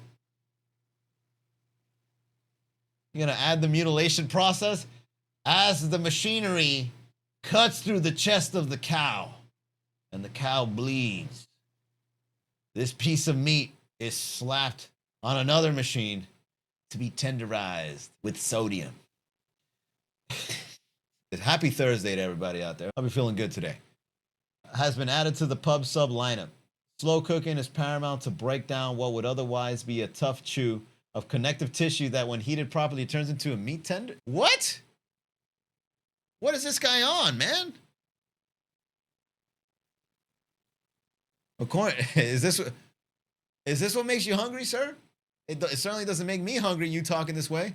You're gonna add the mutilation process as the machinery cuts through the chest of the cow and the cow bleeds. This piece of meat is slapped on another machine to be tenderized with sodium. Happy Thursday to everybody out there. I'll be feeling good today. Has been added to the Pub Sub lineup. Slow cooking is paramount to break down what would otherwise be a tough chew of connective tissue that when heated properly turns into a meat tender. What? What is this guy on, man? Is this what makes you hungry, sir? It certainly doesn't make me hungry, you talking this way.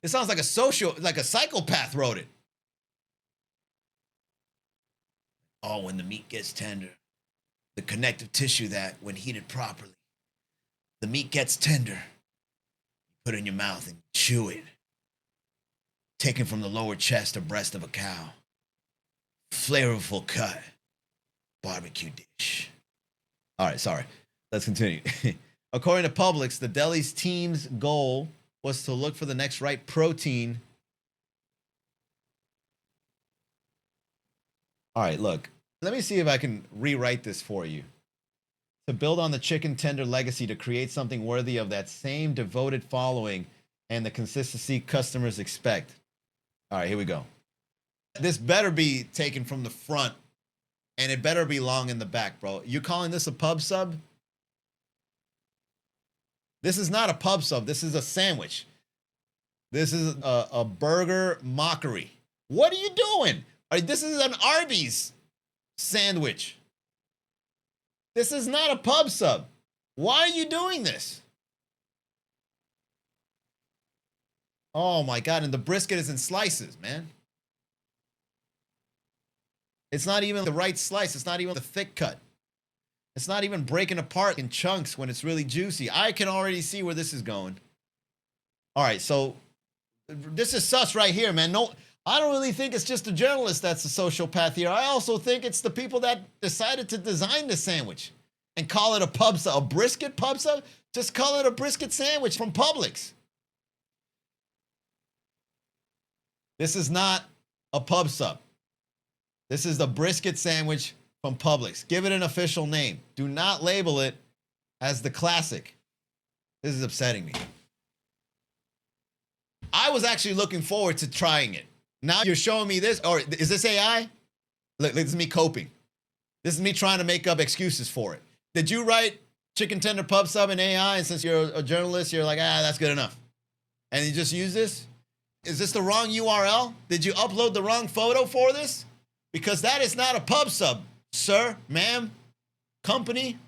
It sounds like a psychopath wrote it. Oh, when the meat gets tender, the connective tissue that, when heated properly, the meat gets tender. You put it in your mouth and chew it. Taken from the lower chest or breast of a cow. Flavorful cut. Barbecue dish. All right, sorry. Let's continue. According to Publix, the deli's team's goal was to look for the next right protein. All right, look. Let me see if I can rewrite this for you. To build on the chicken tender legacy to create something worthy of that same devoted following and the consistency customers expect. All right, here we go. This better be taken from the front, and it better be long in the back, bro. You calling this a Pub Sub? This is not a Pub Sub. This is a sandwich. This is a burger mockery. What are you doing? This is an Arby's sandwich. This is not a Pub Sub. Why are you doing this? Oh my God, and the brisket is in slices, man. It's not even the right slice. It's not even the thick cut. It's not even breaking apart in chunks when it's really juicy. I can already see where this is going. All right, so this is sus right here, man. No, I don't really think it's just the journalist that's a sociopath here. I also think it's the people that decided to design the sandwich and call it a Pub Sub, a brisket Pub Sub. Just call it a brisket sandwich from Publix. This is not a Pub Sub. This is the brisket sandwich from Publix. Give it an official name. Do not label it as the classic. This is upsetting me. I was actually looking forward to trying it. Now you're showing me this, or is this AI? Look, this is me coping. This is me trying to make up excuses for it. Did you write chicken tender Pub Sub in AI, and since you're a journalist, you're like, that's good enough? And you just use this? Is this the wrong URL? Did you upload the wrong photo for this? Because that is not a Pub Sub, sir, ma'am, company.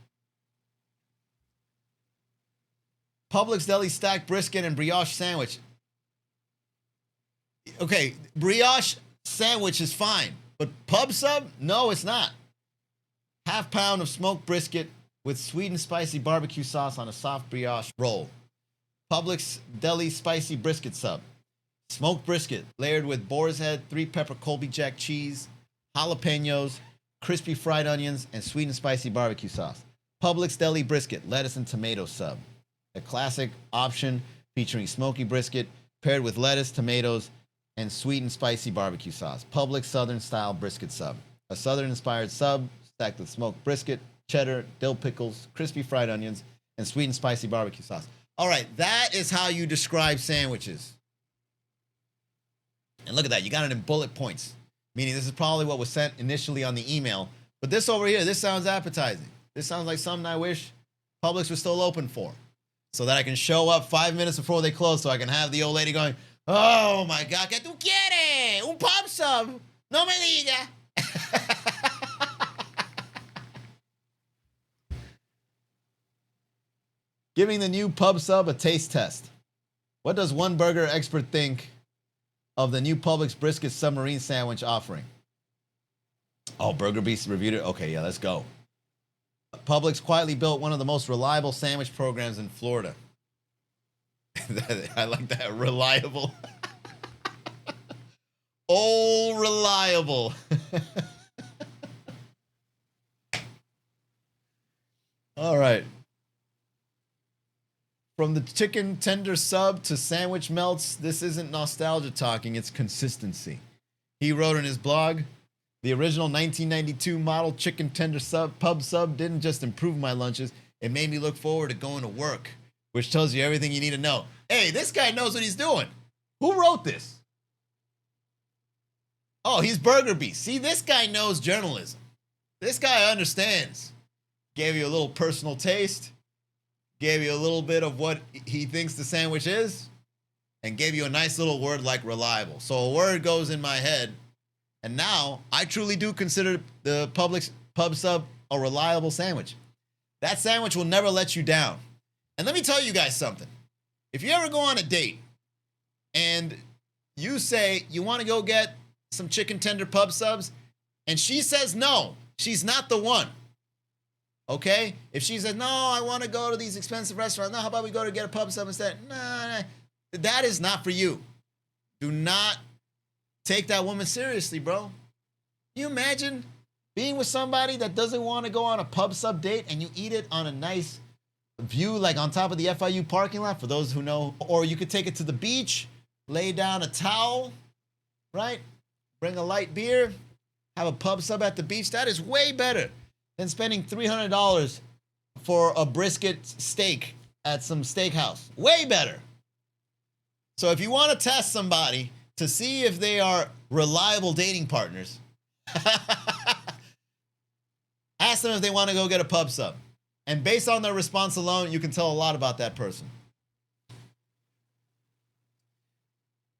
Publix Deli stacked brisket and brioche sandwich. Okay, brioche sandwich is fine, but Pub Sub? No, it's not. Half pound of smoked brisket with sweet and spicy barbecue sauce on a soft brioche roll. Publix Deli spicy brisket sub. Smoked brisket layered with boar's head, 3-pepper Colby Jack cheese, jalapenos, crispy fried onions, and sweet and spicy barbecue sauce. Publix Deli brisket, lettuce and tomato sub. A classic option featuring smoky brisket paired with lettuce, tomatoes, and sweet and spicy barbecue sauce. Publix Southern style brisket sub. A Southern inspired sub stacked with smoked brisket, cheddar, dill pickles, crispy fried onions, and sweet and spicy barbecue sauce. All right, that is how you describe sandwiches. And look at that, you got it in bullet points, meaning this is probably what was sent initially on the email. But this over here, this sounds appetizing. This sounds like something I wish Publix was still open for, so that I can show up 5 minutes before they close, so I can have the old lady going, "Oh my God, ¿qué tú quieres? Un pub sub? No me diga." Giving the new pub sub a taste test. What does one burger expert think of the new Publix Brisket Submarine Sandwich offering? Oh, Burger Beast reviewed it? Okay, yeah, let's go. Publix quietly built one of the most reliable sandwich programs in Florida. I like that. Reliable. Oh, reliable. All right. From the chicken tender sub to sandwich melts, this isn't nostalgia talking, it's consistency. He wrote in his blog, the original 1992 model chicken tender pub sub didn't just improve my lunches, it made me look forward to going to work, which tells you everything you need to know. Hey, this guy knows what he's doing. Who wrote this? Oh, he's Burger Beast. See, this guy knows journalism. This guy understands. Gave you a little personal taste, gave you a little bit of what he thinks the sandwich is, and gave you a nice little word like reliable. So a word goes in my head, and now I truly do consider the Publix pub sub a reliable sandwich. That sandwich will never let you down. And let me tell you guys something. If you ever go on a date and you say you want to go get some chicken tender pub subs, and she says no, she's not the one. Okay? If she says, no, I want to go to these expensive restaurants. No, how about we go to get a pub sub instead? Nah, that is not for you. Do not take that woman seriously, bro. Can you imagine being with somebody that doesn't want to go on a pub sub date and you eat it on a nice view, like on top of the FIU parking lot, for those who know? Or you could take it to the beach, lay down a towel, right? Bring a light beer, have a pub sub at the beach. That is way better than spending $300 for a brisket steak at some steakhouse. Way better. So if you want to test somebody to see if they are reliable dating partners, ask them if they want to go get a pub sub. And based on their response alone, you can tell a lot about that person.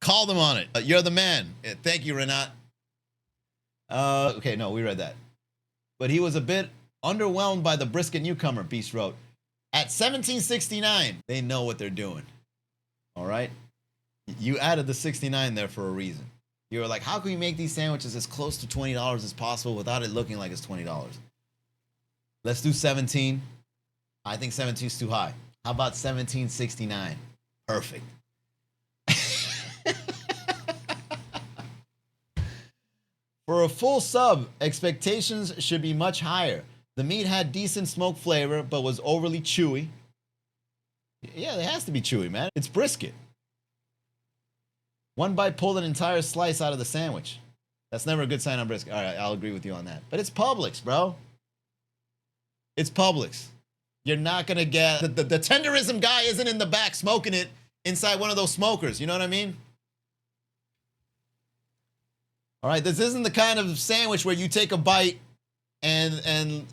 Call them on it. You're the man. Thank you, Renat. Okay, no, we read that. But he was a bit underwhelmed by the brisket newcomer, Beast wrote. At $17.69, they know what they're doing. All right? You added the 69 there for a reason. You were like, how can we make these sandwiches as close to $20 as possible without it looking like it's $20? Let's do 17. I think 17 is too high. How about 17.69? Perfect. For a full sub, expectations should be much higher. The meat had decent smoke flavor, but was overly chewy. Yeah, it has to be chewy, man. It's brisket. One bite pulled an entire slice out of the sandwich. That's never a good sign on brisket. All right, I'll agree with you on that. But it's Publix, bro. It's Publix. You're not going to get... The tenderism guy isn't in the back smoking it inside one of those smokers. You know what I mean? All right, this isn't the kind of sandwich where you take a bite and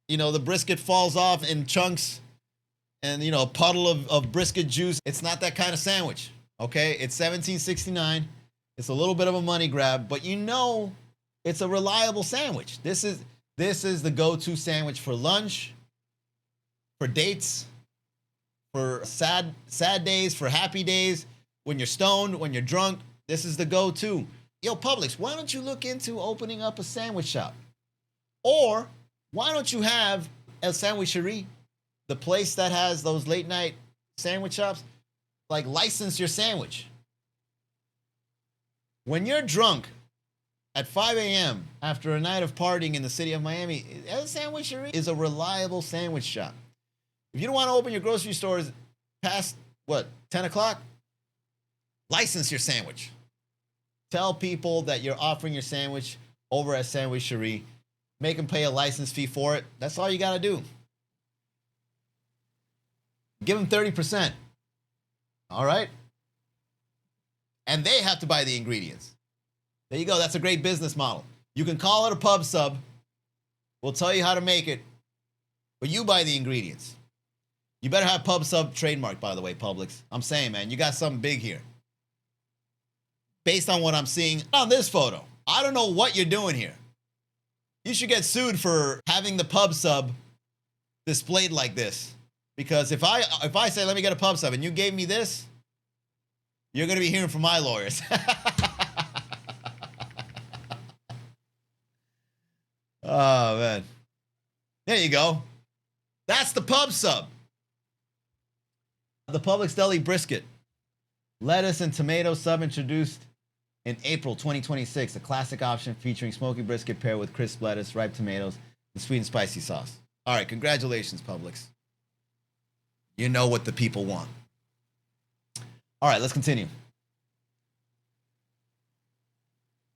you know, the brisket falls off in chunks and, you know, a puddle of brisket juice. It's not that kind of sandwich, okay? It's $17.69. It's a little bit of a money grab, but you know it's a reliable sandwich. This is the go-to sandwich for lunch, for dates, for sad days, for happy days, when you're stoned, when you're drunk. This is the go-to. Yo, Publix, why don't you look into opening up a sandwich shop? Or why don't you have El Sandwicherie, the place that has those late night sandwich shops, like license your sandwich. When you're drunk at 5 a.m. after a night of partying in the city of Miami, El Sandwicherie is a reliable sandwich shop. If you don't want to open your grocery stores past, 10 o'clock? License your sandwich. Tell people that you're offering your sandwich over at Sandwicherie. Make them pay a license fee for it. That's all you got to do. Give them 30%. All right? And they have to buy the ingredients. There you go. That's a great business model. You can call it a pub sub. We'll tell you how to make it, but you buy the ingredients. You better have pub sub trademark, by the way, Publix. I'm saying, man, you got something big here. Based on what I'm seeing on this photo, I don't know what you're doing here. You should get sued for having the pub sub displayed like this. Because if I say, let me get a pub sub, and you gave me this, you're going to be hearing from my lawyers. Oh, man. There you go. That's the pub sub. The Publix Deli Brisket. Lettuce and tomato sub introduced in April 2026. A classic option featuring smoky brisket paired with crisp lettuce, ripe tomatoes, and sweet and spicy sauce. All right, congratulations, Publix. You know what the people want. All right, let's continue.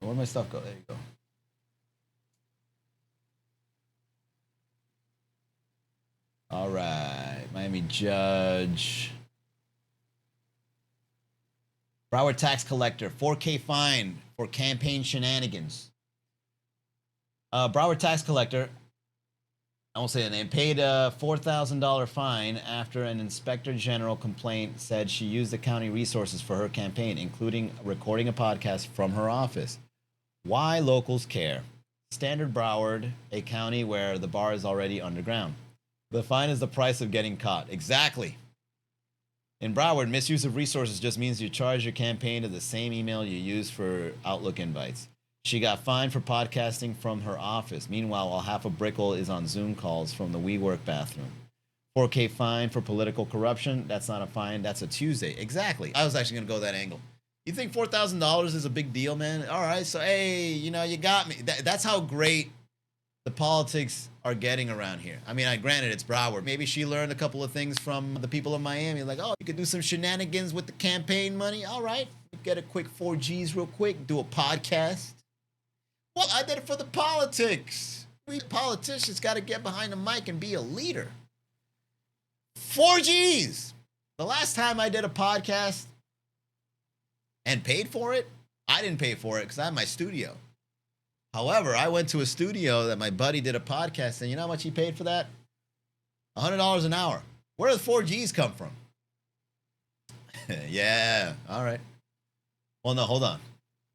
Where'd my stuff go? There you go. All right, Miami judge. Broward tax collector, $4,000 fine for campaign shenanigans. Broward tax collector, I won't say the name, paid a $4,000 fine after an inspector general complaint said she used the county resources for her campaign, including recording a podcast from her office. Why locals care. Standard Broward, a county where the bar is already underground. The fine is the price of getting caught. Exactly. In Broward, misuse of resources just means you charge your campaign to the same email you use for Outlook invites. She got fined for podcasting from her office. Meanwhile, while half of Brickell is on Zoom calls from the WeWork bathroom. $4,000 fine for political corruption. That's not a fine. That's a Tuesday. Exactly. I was actually going to go that angle. You think $4,000 is a big deal, man? All right. So, hey, you know, you got me. That's how great the politics are getting around here. I mean, granted, it's Broward. Maybe she learned a couple of things from the people of Miami. Like, oh, you could do some shenanigans with the campaign money. All right. Get a quick 4 Gs real quick. Do a podcast. Well, I did it for the politics. We politicians got to get behind the mic and be a leader. 4 Gs. The last time I did a podcast and paid for it, I didn't pay for it because I have my studio. However, I went to a studio that my buddy did a podcast, and you know how much he paid for that? $100 an hour. Where do the 4 Gs come from? Yeah, all right. Well, no, hold on.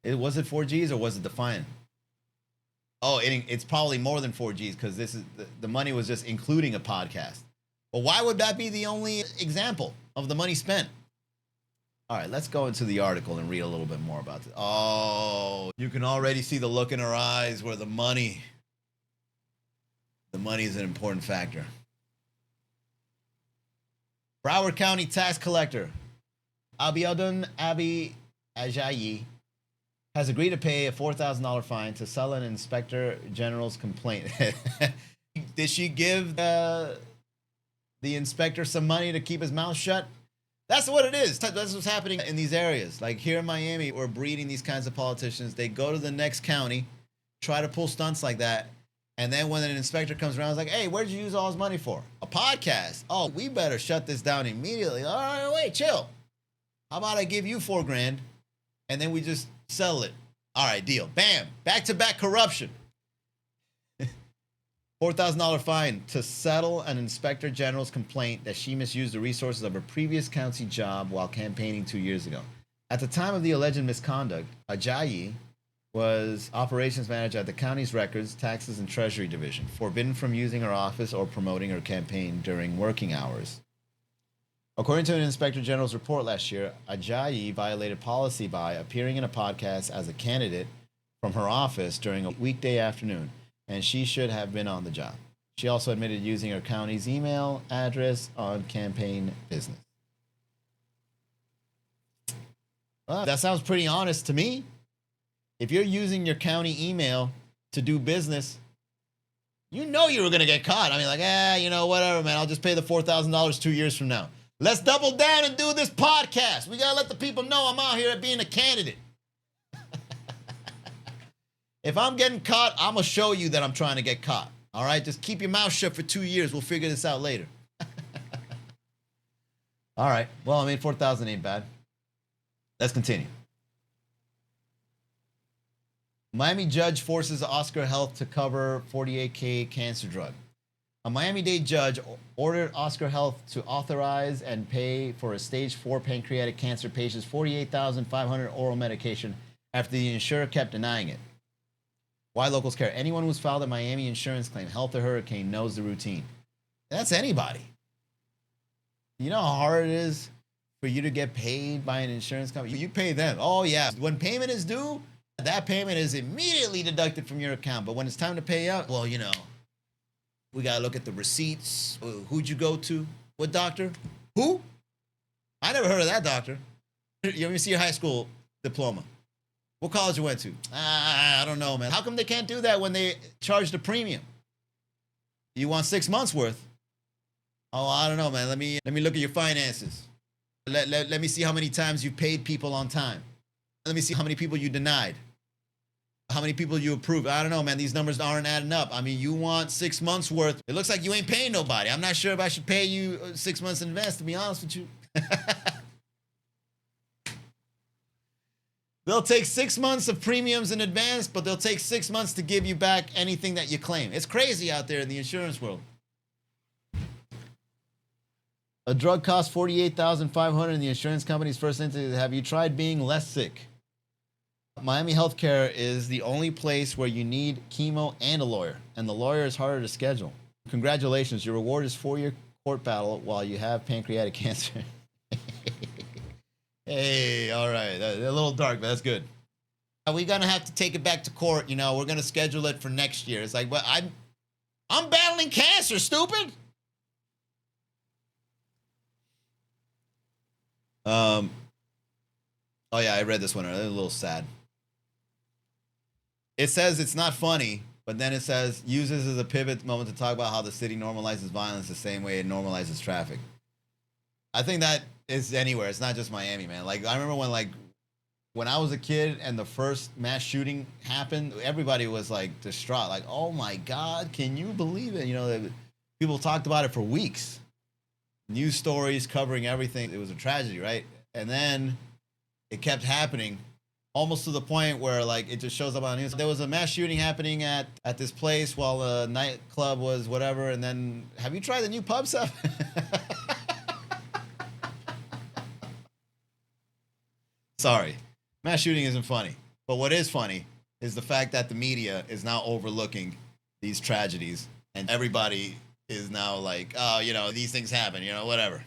Was it 4 Gs or was it the fine? Oh, it's probably more than 4 Gs because this is the money was just including a podcast. But why would that be the only example of the money spent? All right, let's go into the article and read a little bit more about this. Oh, you can already see the look in her eyes where the money is an important factor. Broward County tax collector Abiodun Abi Ajayi has agreed to pay a $4,000 fine to settle an inspector general's complaint. Did she give the inspector some money to keep his mouth shut? That's what it is. That's what's happening in these areas. Like here in Miami, we're breeding these kinds of politicians. They go to the next county, try to pull stunts like that. And then when an inspector comes around, it's like, hey, where'd you use all his money for? A podcast. Oh, we better shut this down immediately. All right, wait, chill. How about I give you $4,000 and then we just settle it? All right, deal. Bam. Back-to-back corruption. $4,000 fine to settle an inspector general's complaint that she misused the resources of her previous county job while campaigning 2 years ago. At the time of the alleged misconduct, Ajayi was operations manager at the county's records, taxes, and treasury division, forbidden from using her office or promoting her campaign during working hours. According to an inspector general's report last year, Ajayi violated policy by appearing in a podcast as a candidate from her office during a weekday afternoon, and she should have been on the job. She also admitted using her county's email address on campaign business. Well, that sounds pretty honest to me. If you're using your county email to do business, you know you were going to get caught. I mean, like, whatever, man. I'll just pay the $4,000 2 years from now. Let's double down and do this podcast. We got to let the people know I'm out here being a candidate. If I'm getting caught, I'm going to show you that I'm trying to get caught. All right? Just keep your mouth shut for 2 years. We'll figure this out later. All right. Well, I mean, 4,000 ain't bad. Let's continue. Miami judge forces Oscar Health to cover $48K cancer drug. A Miami-Dade judge ordered Oscar Health to authorize and pay for a stage 4 pancreatic cancer patient's $48,500 oral medication after the insurer kept denying it. Why locals care? Anyone who's filed a Miami insurance claim, health or hurricane, knows the routine. That's anybody. You know how hard it is for you to get paid by an insurance company? You pay them. Oh, yeah. When payment is due, that payment is immediately deducted from your account. But when it's time to pay out, well, you know, we got to look at the receipts. Who'd you go to? What doctor? Who? I never heard of that doctor. You let me see your high school diploma. What college you went to? I don't know, man. How come they can't do that when they charge the premium? You want 6 months worth? Oh, I don't know, man. Let me look at your finances. Let me see how many times you paid people on time. Let me see how many people you denied. How many people you approved. I don't know, man. These numbers aren't adding up. I mean, you want 6 months worth. It looks like you ain't paying nobody. I'm not sure if I should pay you 6 months in advance, to be honest with you. They'll take 6 months of premiums in advance, but they'll take 6 months to give you back anything that you claim. It's crazy out there in the insurance world. A drug costs $48,500 in the insurance company's first instance. Have you tried being less sick? Miami Healthcare is the only place where you need chemo and a lawyer, and the lawyer is harder to schedule. Congratulations, your reward is 4-year court battle while you have pancreatic cancer. Hey, all right, a little dark, but that's good. We're gonna have to take it back to court. You know, we're gonna schedule it for next year. It's like, well, I'm battling cancer, stupid. Oh yeah, I read this one. A little sad. It says it's not funny, but then it says uses as a pivot moment to talk about how the city normalizes violence the same way it normalizes traffic. I think that is anywhere. It's not just Miami, man. Like I remember when I was a kid and the first mass shooting happened, everybody was like distraught. Like, oh my God, can you believe it? You know, people talked about it for weeks. News stories covering everything. It was a tragedy, right? And then it kept happening almost to the point where like it just shows up on the news. There was a mass shooting happening at this place while the nightclub was whatever. And then, have you tried the new Pub Sub? Sorry, mass shooting isn't funny. But what is funny is the fact that the media is now overlooking these tragedies and everybody is now like, oh, you know, these things happen, you know, whatever.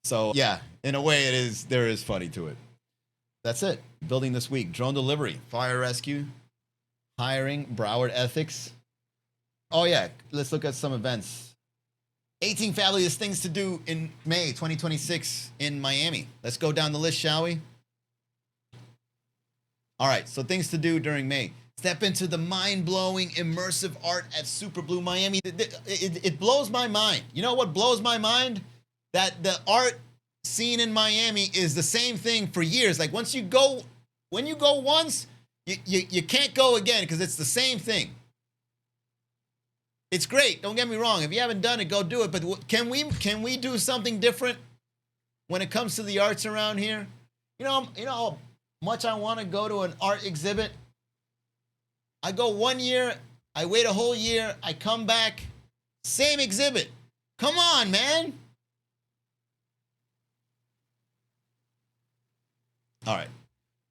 So yeah, in a way there is funny to it. That's it. Building this week. Drone delivery, fire rescue, hiring, Broward ethics. Oh yeah, let's look at some events. 18 fabulous things to do in May 2026 in Miami. Let's go down the list, shall we? All right, so things to do during May. Step into the mind-blowing immersive art at Super Blue Miami. It blows my mind. You know what blows my mind? That the art scene in Miami is the same thing for years. Like when you go once, you can't go again because it's the same thing. It's great. Don't get me wrong. If you haven't done it, go do it. But can we do something different when it comes to the arts around here? You know how much I want to go to an art exhibit. I go 1 year, I wait a whole year, I come back, same exhibit. Come on, man. All right.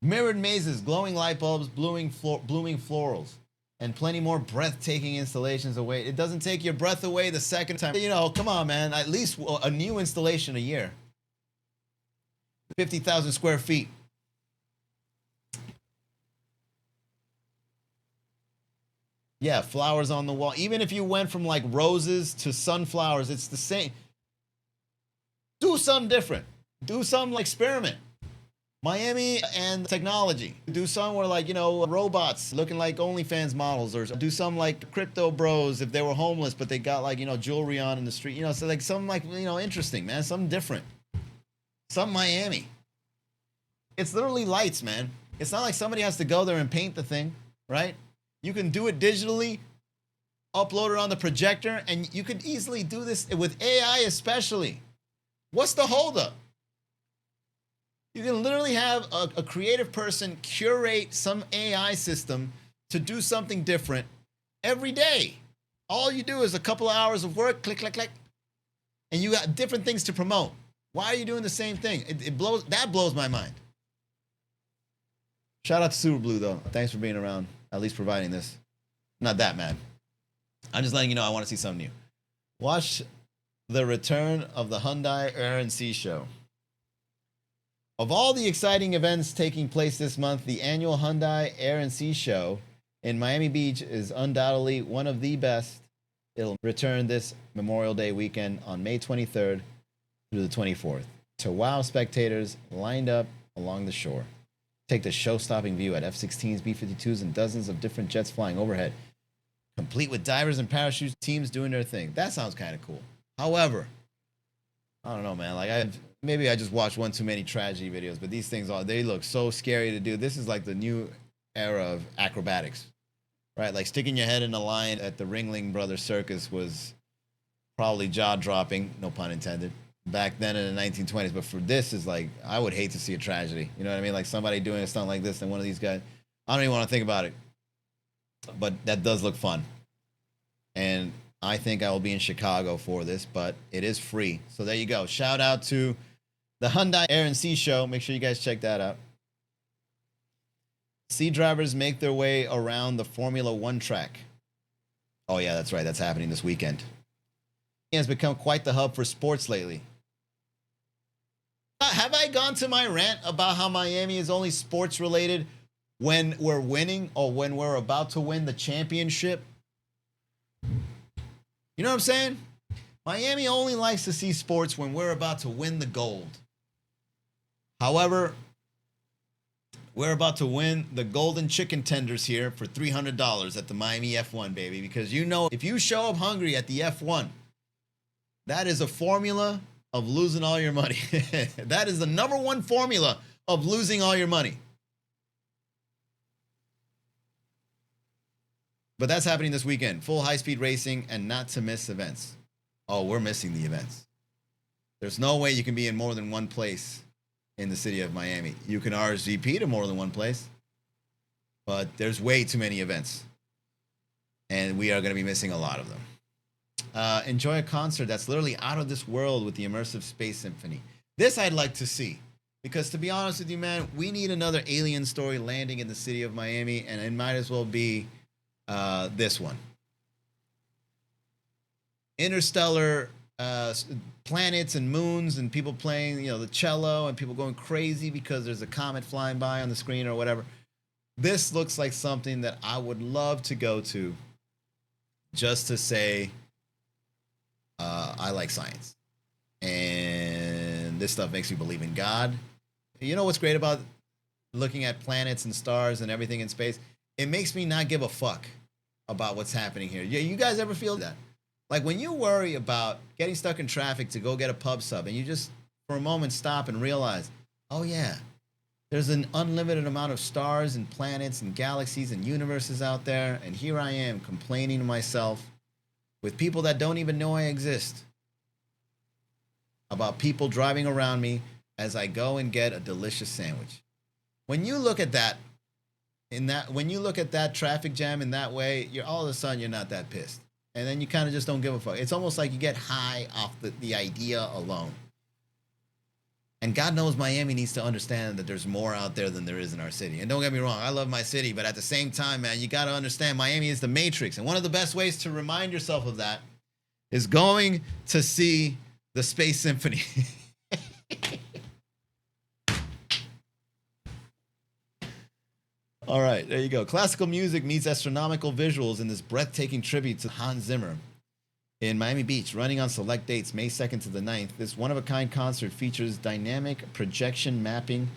Mirrored mazes, glowing light bulbs, blooming florals, and plenty more breathtaking installations await. It doesn't take your breath away the second time. You know, come on, man. At least a new installation a year. 50,000 square feet. Yeah, flowers on the wall. Even if you went from like roses to sunflowers, it's the same. Do something different. Do some experiment. Miami and technology. Do some where like, you know, robots looking like OnlyFans models, or do some like crypto bros if they were homeless, but they got like, you know, jewelry on in the street, you know, so like something like, you know, interesting, man, something different. Some Miami. It's literally lights, man. It's not like somebody has to go there and paint the thing, right? You can do it digitally, upload it on the projector, and you could easily do this with AI especially. What's the holdup? You can literally have a creative person curate some AI system to do something different every day. All you do is a couple of hours of work, click, click, click, and you got different things to promote. Why are you doing the same thing? That blows my mind. Shout out to Super Blue, though. Thanks for being around, at least providing this. Not that mad. I'm just letting you know I want to see something new. Watch the return of the Hyundai Air and Sea Show. Of all the exciting events taking place this month, the annual Hyundai Air and Sea Show in Miami Beach is undoubtedly one of the best. It'll return this Memorial Day weekend on May 23rd through the 24th to wow spectators lined up along the shore. Take the show-stopping view at F-16s, B-52s, and dozens of different jets flying overhead, complete with divers and parachute teams doing their thing. That sounds kind of cool. However, I don't know, man. Like, maybe I just watched one too many tragedy videos, but these things, they look so scary to do. This is like the new era of acrobatics, right? Like sticking your head in a lion at the Ringling Brothers Circus was probably jaw-dropping, no pun intended, back then in the 1920s. But for this is like, I would hate to see a tragedy. You know what I mean? Like somebody doing a stunt like this and one of these guys, I don't even want to think about it. But that does look fun. And I think I will be in Chicago for this, but it is free. So there you go. Shout out to the Hyundai Air and Sea Show. Make sure you guys check that out. Sea drivers make their way around the Formula One track. Oh, yeah, that's right. That's happening this weekend. It has become quite the hub for sports lately. Have I gone to my rant about how Miami is only sports related when we're winning or when we're about to win the championship? You know what I'm saying? Miami only likes to see sports when we're about to win the gold. However, we're about to win the golden chicken tenders here for $300 at the Miami F1, baby. Because you know, if you show up hungry at the F1, that is a formula of losing all your money. That is the number one formula of losing all your money. But that's happening this weekend. Full high-speed racing and not to miss events. Oh, we're missing the events. There's no way you can be in more than one place in the city of Miami. You can RSVP to more than one place, but there's way too many events. And we are going to be missing a lot of them. Enjoy a concert that's literally out of this world with the immersive Space Symphony. This I'd like to see. Because to be honest with you, man, we need another alien story landing in the city of Miami, and it might as well be this one. Interstellar planets and moons and people playing, the cello and people going crazy because there's a comet flying by on the screen or whatever. This looks like something that I would love to go to just to say I like science. And this stuff makes me believe in God. You know what's great about looking at planets and stars and everything in space? It makes me not give a fuck about what's happening here. You guys ever feel that? Like when you worry about getting stuck in traffic to go get a pub sub and you just for a moment stop and realize, oh yeah, there's an unlimited amount of stars and planets and galaxies and universes out there, and here I am complaining to myself with people that don't even know I exist about people driving around me as I go and get a delicious sandwich. When you look at that, when you look at that traffic jam in that way, you're all of a sudden you're not that pissed. And then you kind of just don't give a fuck. It's almost like you get high off the idea alone. And God knows Miami needs to understand that there's more out there than there is in our city. And don't get me wrong, I love my city, but at the same time, man, you got to understand Miami is the Matrix. And one of the best ways to remind yourself of that is going to see the Space Symphony. All right, there you go. Classical music meets astronomical visuals in this breathtaking tribute to Hans Zimmer in Miami Beach, running on select dates May 2nd to the 9th. This one-of-a-kind concert features dynamic projection mapping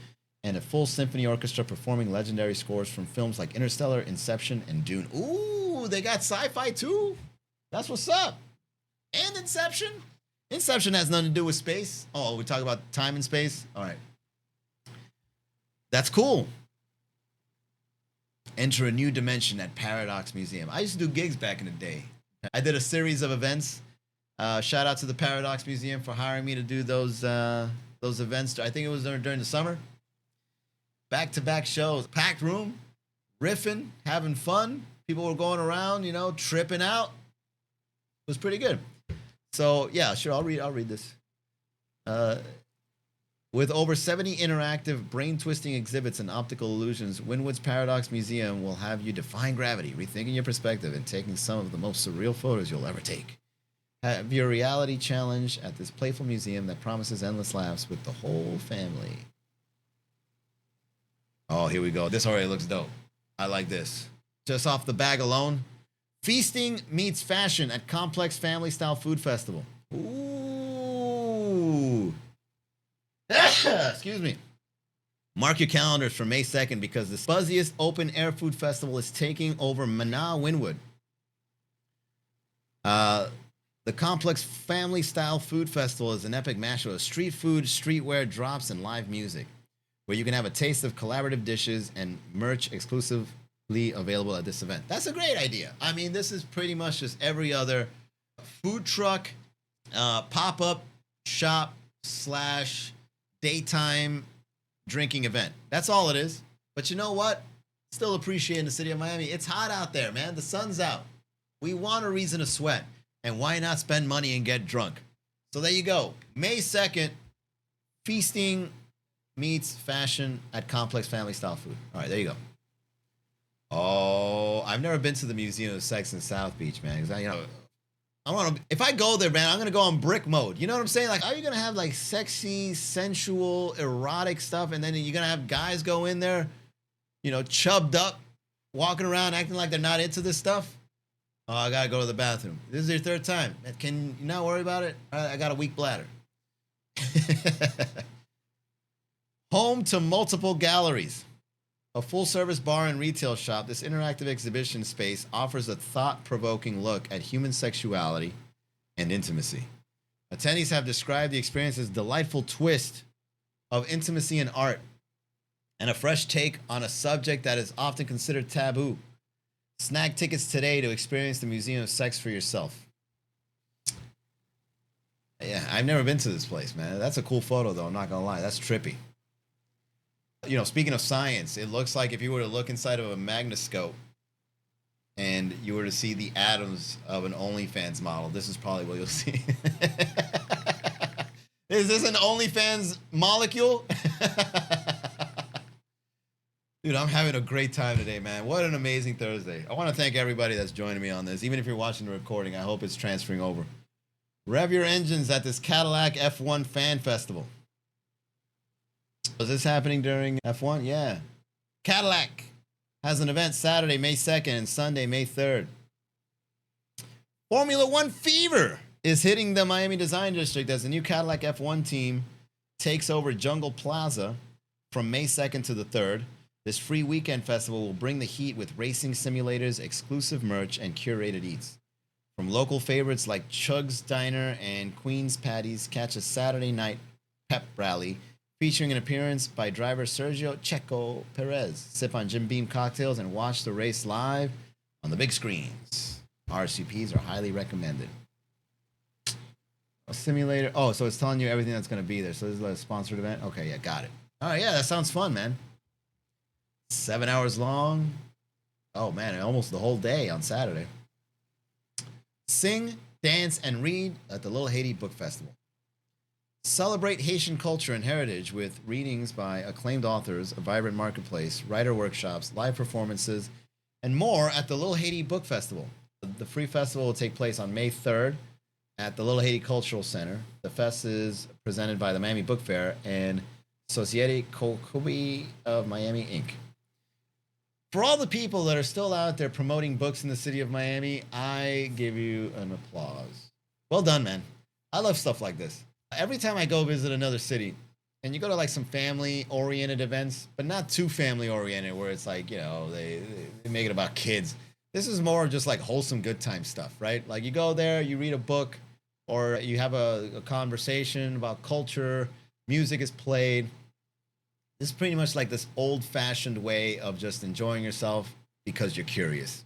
and a full symphony orchestra performing legendary scores from films like Interstellar, Inception, and Dune. Ooh, they got sci-fi too. That's what's up. And Inception. Inception has nothing to do with space. Oh, we talk about time and space? All right. That's cool. Enter a new dimension at Paradox Museum. I used to do gigs back in the day. I did a series of events Shout out to the Paradox Museum for hiring me to do those events. I think it was during the summer. Back-to-back shows, packed room, riffing, having fun. People were going around, you know, tripping out. It was pretty good. So yeah, sure, I'll read this. With over 70 interactive, brain-twisting exhibits and optical illusions, Wynwood's Paradox Museum will have you defying gravity, rethinking your perspective, and taking some of the most surreal photos you'll ever take. Have your reality challenge at this playful museum that promises endless laughs with the whole family. Oh, here we go. This already looks dope. I like this. Just off the bag alone. Feasting meets fashion at Complex Family Style Food Festival. Ooh. Excuse me. Mark your calendars for May 2nd because the buzziest open air food festival is taking over Wynwood. The Complex Family Style Food Festival is an epic mashup of street food, streetwear, drops, and live music, where you can have a taste of collaborative dishes and merch exclusively available at this event. That's a great idea. I mean, this is pretty much just every other food truck, pop-up shop / daytime drinking event. That's all it is. But you know what? Still appreciating the city of Miami. It's hot out there, man. The sun's out. We want a reason to sweat. And why not spend money and get drunk? So there you go. May 2nd, feasting meets fashion at Complex Family Style Food. All right, there you go. Oh, I've never been to the Museum of Sex in South Beach, man. Because I want to. If I go there, man, I'm gonna go on brick mode. You know what I'm saying? Like, are you gonna have like sexy, sensual, erotic stuff, and then you're gonna have guys go in there, you know, chubbed up, walking around acting like they're not into this stuff? Oh, I gotta go to the bathroom. This is your third time. Can you not worry about it? I got a weak bladder. Home to multiple galleries. A full-service bar and retail shop, this interactive exhibition space offers a thought-provoking look at human sexuality and intimacy. Attendees have described the experience as a delightful twist of intimacy and art and a fresh take on a subject that is often considered taboo. Snag tickets today to experience the Museum of Sex for yourself. Yeah, I've never been to this place, man. That's a cool photo, though. I'm not gonna lie. That's trippy. You know, speaking of science, it looks like if you were to look inside of a magnoscope and you were to see the atoms of an OnlyFans model, this is probably what you'll see. Is this an OnlyFans molecule? Dude, I'm having a great time today, man. What an amazing Thursday. I want to thank everybody that's joining me on this. Even if you're watching the recording, I hope it's transferring over. Rev your engines at this Cadillac F1 Fan Festival. Was this happening during F1? Yeah. Cadillac has an event Saturday, May 2nd and Sunday, May 3rd. Formula One fever is hitting the Miami Design District as the new Cadillac F1 team takes over Jungle Plaza from May 2nd to the 3rd. This free weekend festival will bring the heat with racing simulators, exclusive merch, and curated eats. From local favorites like Chug's Diner and Queen's Patties, catch a Saturday night pep rally featuring an appearance by driver Sergio Checo Perez. Sip on Jim Beam cocktails and watch the race live on the big screens. RSVPs are highly recommended. A simulator. Oh, so it's telling you everything that's going to be there. So this is a sponsored event? Okay, yeah, got it. All right, yeah, that sounds fun, man. 7 hours long. Oh, man, almost the whole day on Saturday. Sing, dance, and read at the Little Haiti Book Festival. Celebrate Haitian culture and heritage with readings by acclaimed authors, a vibrant marketplace, writer workshops, live performances, and more at the Little Haiti Book Festival. The free festival will take place on May 3rd at the Little Haiti Cultural Center. The fest is presented by the Miami Book Fair and Societe Cocobi of Miami, Inc. For all the people that are still out there promoting books in the city of Miami, I give you an applause. Well done, man. I love stuff like this. Every time I go visit another city, and you go to like some family-oriented events, but not too family-oriented where it's like, you know, they make it about kids. This is more just like wholesome good time stuff, right? Like you go there, you read a book, or you have a conversation about culture, music is played. This is pretty much like this old-fashioned way of just enjoying yourself because you're curious.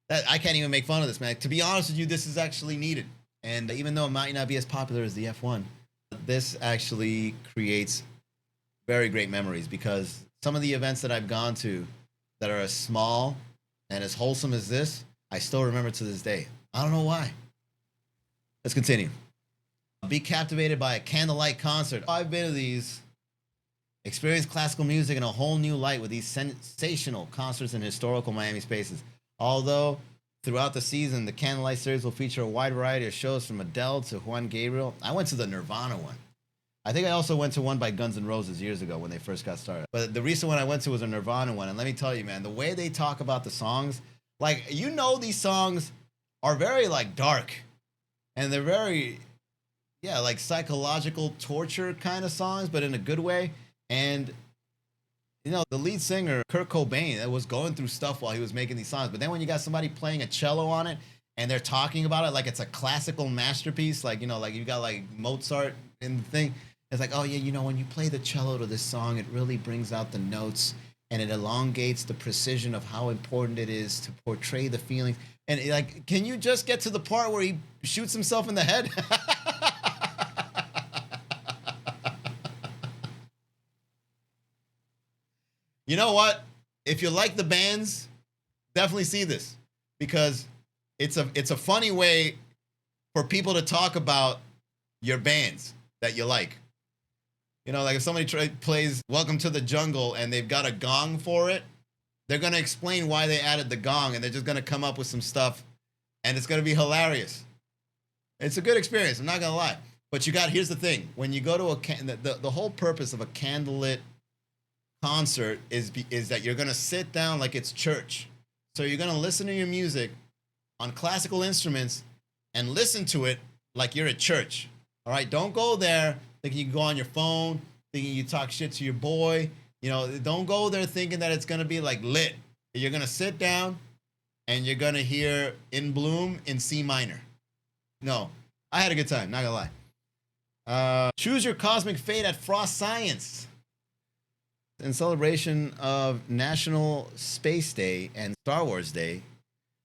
I can't even make fun of this, man. To be honest with you, this is actually needed. And even though it might not be as popular as the F1, this actually creates very great memories, because some of the events that I've gone to that are as small and as wholesome as this, I still remember to this day. I don't know why. Let's continue. Be captivated by a candlelight concert. I've been to these. Experience classical music in a whole new light with these sensational concerts in historical Miami spaces. Although throughout the season, the Candlelight series will feature a wide variety of shows from Adele to Juan Gabriel. I went to the Nirvana one. I think I also went to one by Guns N' Roses years ago when they first got started. But the recent one I went to was a Nirvana one. And let me tell you, man, the way they talk about the songs, like, you know, these songs are very, like, dark. And they're very, yeah, like psychological torture kind of songs, but in a good way. And, you know, the lead singer, Kurt Cobain, was going through stuff while he was making these songs. But then when you got somebody playing a cello on it and they're talking about it like it's a classical masterpiece, like, you know, like you got like Mozart in the thing. It's like, oh, yeah, you know, when you play the cello to this song, it really brings out the notes and it elongates the precision of how important it is to portray the feelings. And, like, can you just get to the part where he shoots himself in the head? You know what? If you like the bands, definitely see this, because it's a funny way for people to talk about your bands that you like. You know, like if somebody plays Welcome to the Jungle and they've got a gong for it, they're going to explain why they added the gong, and they're just going to come up with some stuff, and it's going to be hilarious. It's a good experience, I'm not going to lie. But here's the thing. When you go to the whole purpose of a candlelit concert is that you're going to sit down like it's church. So you're going to listen to your music on classical instruments and listen to it like you're at church. All right, don't go there thinking you can go on your phone, thinking you talk shit to your boy. You know, don't go there thinking that it's going to be like lit. You're going to sit down and you're going to hear In Bloom in C minor. No, I had a good time, not going to lie. Choose your cosmic fate at Frost Science. In celebration of National Space Day and Star Wars Day,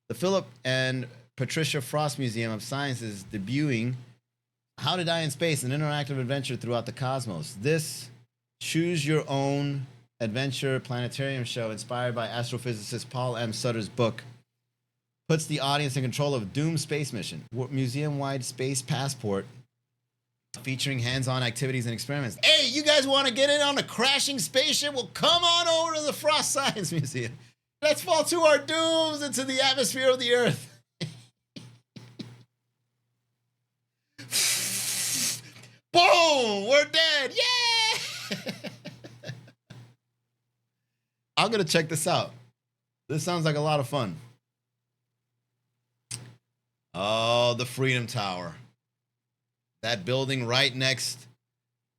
the Philip and Patricia Frost Museum of Science is debuting How to Die in Space, an interactive adventure throughout the cosmos. This choose your own adventure planetarium show, inspired by astrophysicist Paul M. Sutter's book, puts the audience in control of a doomed space mission. Museum-wide space passport featuring hands-on activities and experiments. Hey, you guys want to get in on a crashing spaceship? Well, come on over to the Frost Science Museum. Let's fall to our dooms into the atmosphere of the Earth. Boom! We're dead! Yeah! I'm going to check this out. This sounds like a lot of fun. Oh, the Freedom Tower. That building right next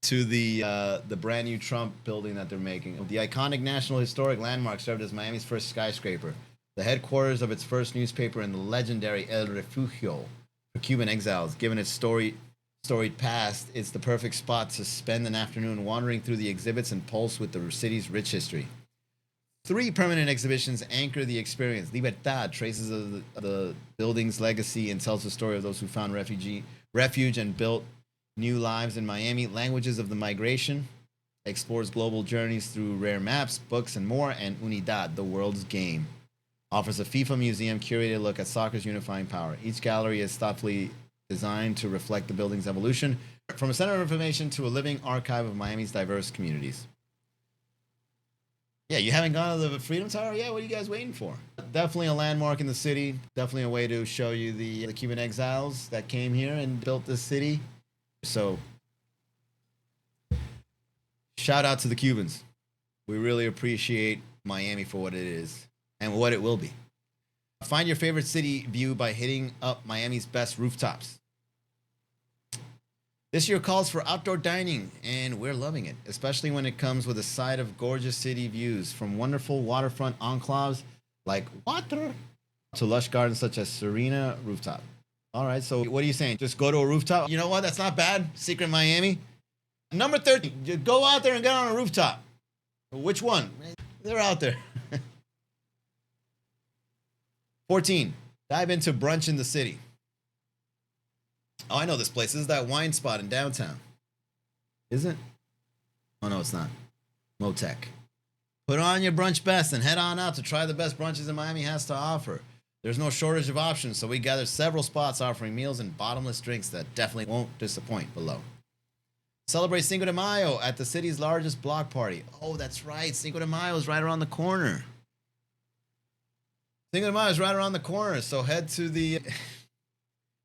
to the brand new Trump building that they're making. The iconic National Historic Landmark served as Miami's first skyscraper, the headquarters of its first newspaper, and the legendary El Refugio for Cuban exiles. Given its storied past, it's the perfect spot to spend an afternoon wandering through the exhibits and pulse with the city's rich history. 3 permanent exhibitions anchor the experience. Libertad traces of the building's legacy and tells the story of those who found refuge and built new lives in Miami. Languages of the Migration explores global journeys through rare maps, books, and more. And Unidad, the world's game, offers a FIFA museum curated look at soccer's unifying power. Each gallery is thoughtfully designed to reflect the building's evolution, from a center of information to a living archive of Miami's diverse communities. Yeah, you haven't gone to the Freedom Tower? Yeah, what are you guys waiting for? Definitely a landmark in the city. Definitely a way to show you the Cuban exiles that came here and built this city. So, shout out to the Cubans. We really appreciate Miami for what it is and what it will be. Find your favorite city view by hitting up Miami's best rooftops. This year calls for outdoor dining, and we're loving it, especially when it comes with a side of gorgeous city views, from wonderful waterfront enclaves like Water to lush gardens such as Serena Rooftop. All right, so what are you saying? Just go to a rooftop? You know what? That's not bad. Secret Miami. Number 13, just go out there and get on a rooftop. Which one? They're out there. 14, dive into brunch in the city. Oh, I know this place. This is that wine spot in downtown. Is it? Oh, no, it's not. Motec. Put on your brunch best and head on out to try the best brunches in Miami has to offer. There's no shortage of options, so we gathered several spots offering meals and bottomless drinks that definitely won't disappoint below. Celebrate Cinco de Mayo at the city's largest block party. Oh, that's right. Cinco de Mayo is right around the corner. Cinco de Mayo is right around the corner, so head to the...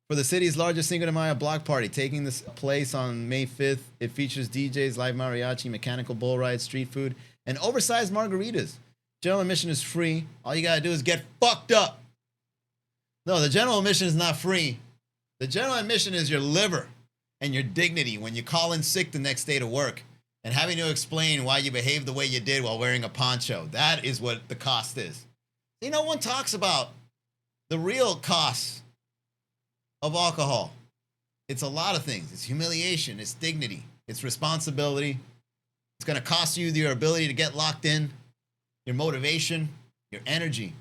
For the city's largest Cinco de Mayo block party, taking this place on May 5th. It features DJs, live mariachi, mechanical bull rides, street food, and oversized margaritas. General admission is free. All you gotta do is get fucked up. No, the general admission is not free. The general admission is your liver and your dignity when you call in sick the next day to work and having to explain why you behaved the way you did while wearing a poncho. That is what the cost is. See, no one talks about the real costs of alcohol. It's a lot of things. It's humiliation, it's dignity, it's responsibility. It's gonna cost you your ability to get locked in, your motivation, your energy.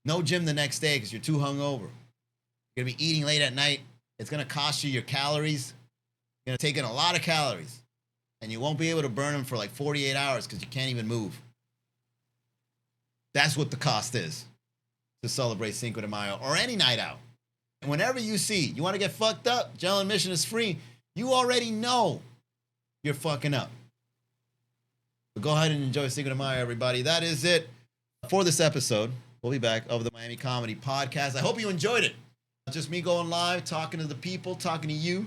No gym the next day because you're too hungover. You're gonna be eating late at night. It's gonna cost you your calories. You're gonna take in a lot of calories. And you won't be able to burn them for like 48 hours because you can't even move. That's what the cost is to celebrate Cinco de Mayo or any night out. And whenever you see, you want to get fucked up, general admission is free, you already know you're fucking up. But go ahead and enjoy Cinco de Mayo, everybody. That is it for this episode. We'll be back over the Miami Comedy Podcast. I hope you enjoyed it. Just me going live, talking to the people, talking to you.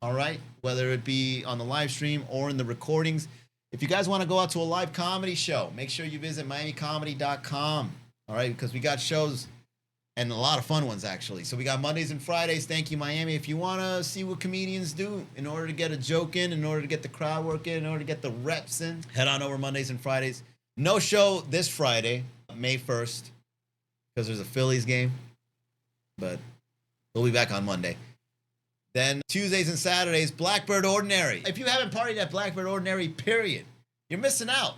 All right? Whether it be on the live stream or in the recordings. If you guys want to go out to a live comedy show, make sure you visit MiamiComedy.com. All right? Because we got shows and a lot of fun ones, actually. So we got Mondays and Fridays. Thank you, Miami. If you want to see what comedians do in order to get a joke in order to get the crowd work in order to get the reps in, head on over Mondays and Fridays. No show this Friday, May 1st, because there's a Phillies game. But we'll be back on Monday. Then Tuesdays and Saturdays, Blackbird Ordinary. If you haven't partied at Blackbird Ordinary, period, you're missing out.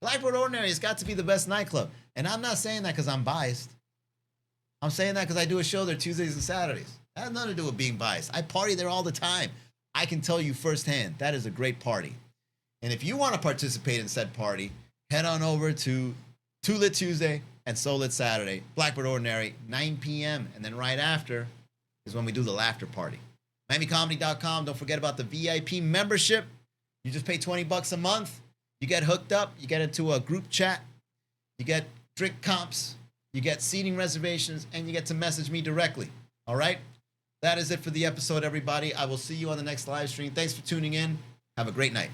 Blackbird Ordinary has got to be the best nightclub. And I'm not saying that because I'm biased. I'm saying that because I do a show there Tuesdays and Saturdays. That has nothing to do with being biased. I party there all the time. I can tell you firsthand, that is a great party. And if you want to participate in said party, head on over to Too Lit Tuesday and So Lit Saturday, Blackbird Ordinary, 9 p.m. And then right after is when we do the laughter party. MiamiComedy.com. Don't forget about the VIP membership. You just pay $20 a month. You get hooked up. You get into a group chat. You get drink comps. You get seating reservations. And you get to message me directly. All right? That is it for the episode, everybody. I will see you on the next live stream. Thanks for tuning in. Have a great night.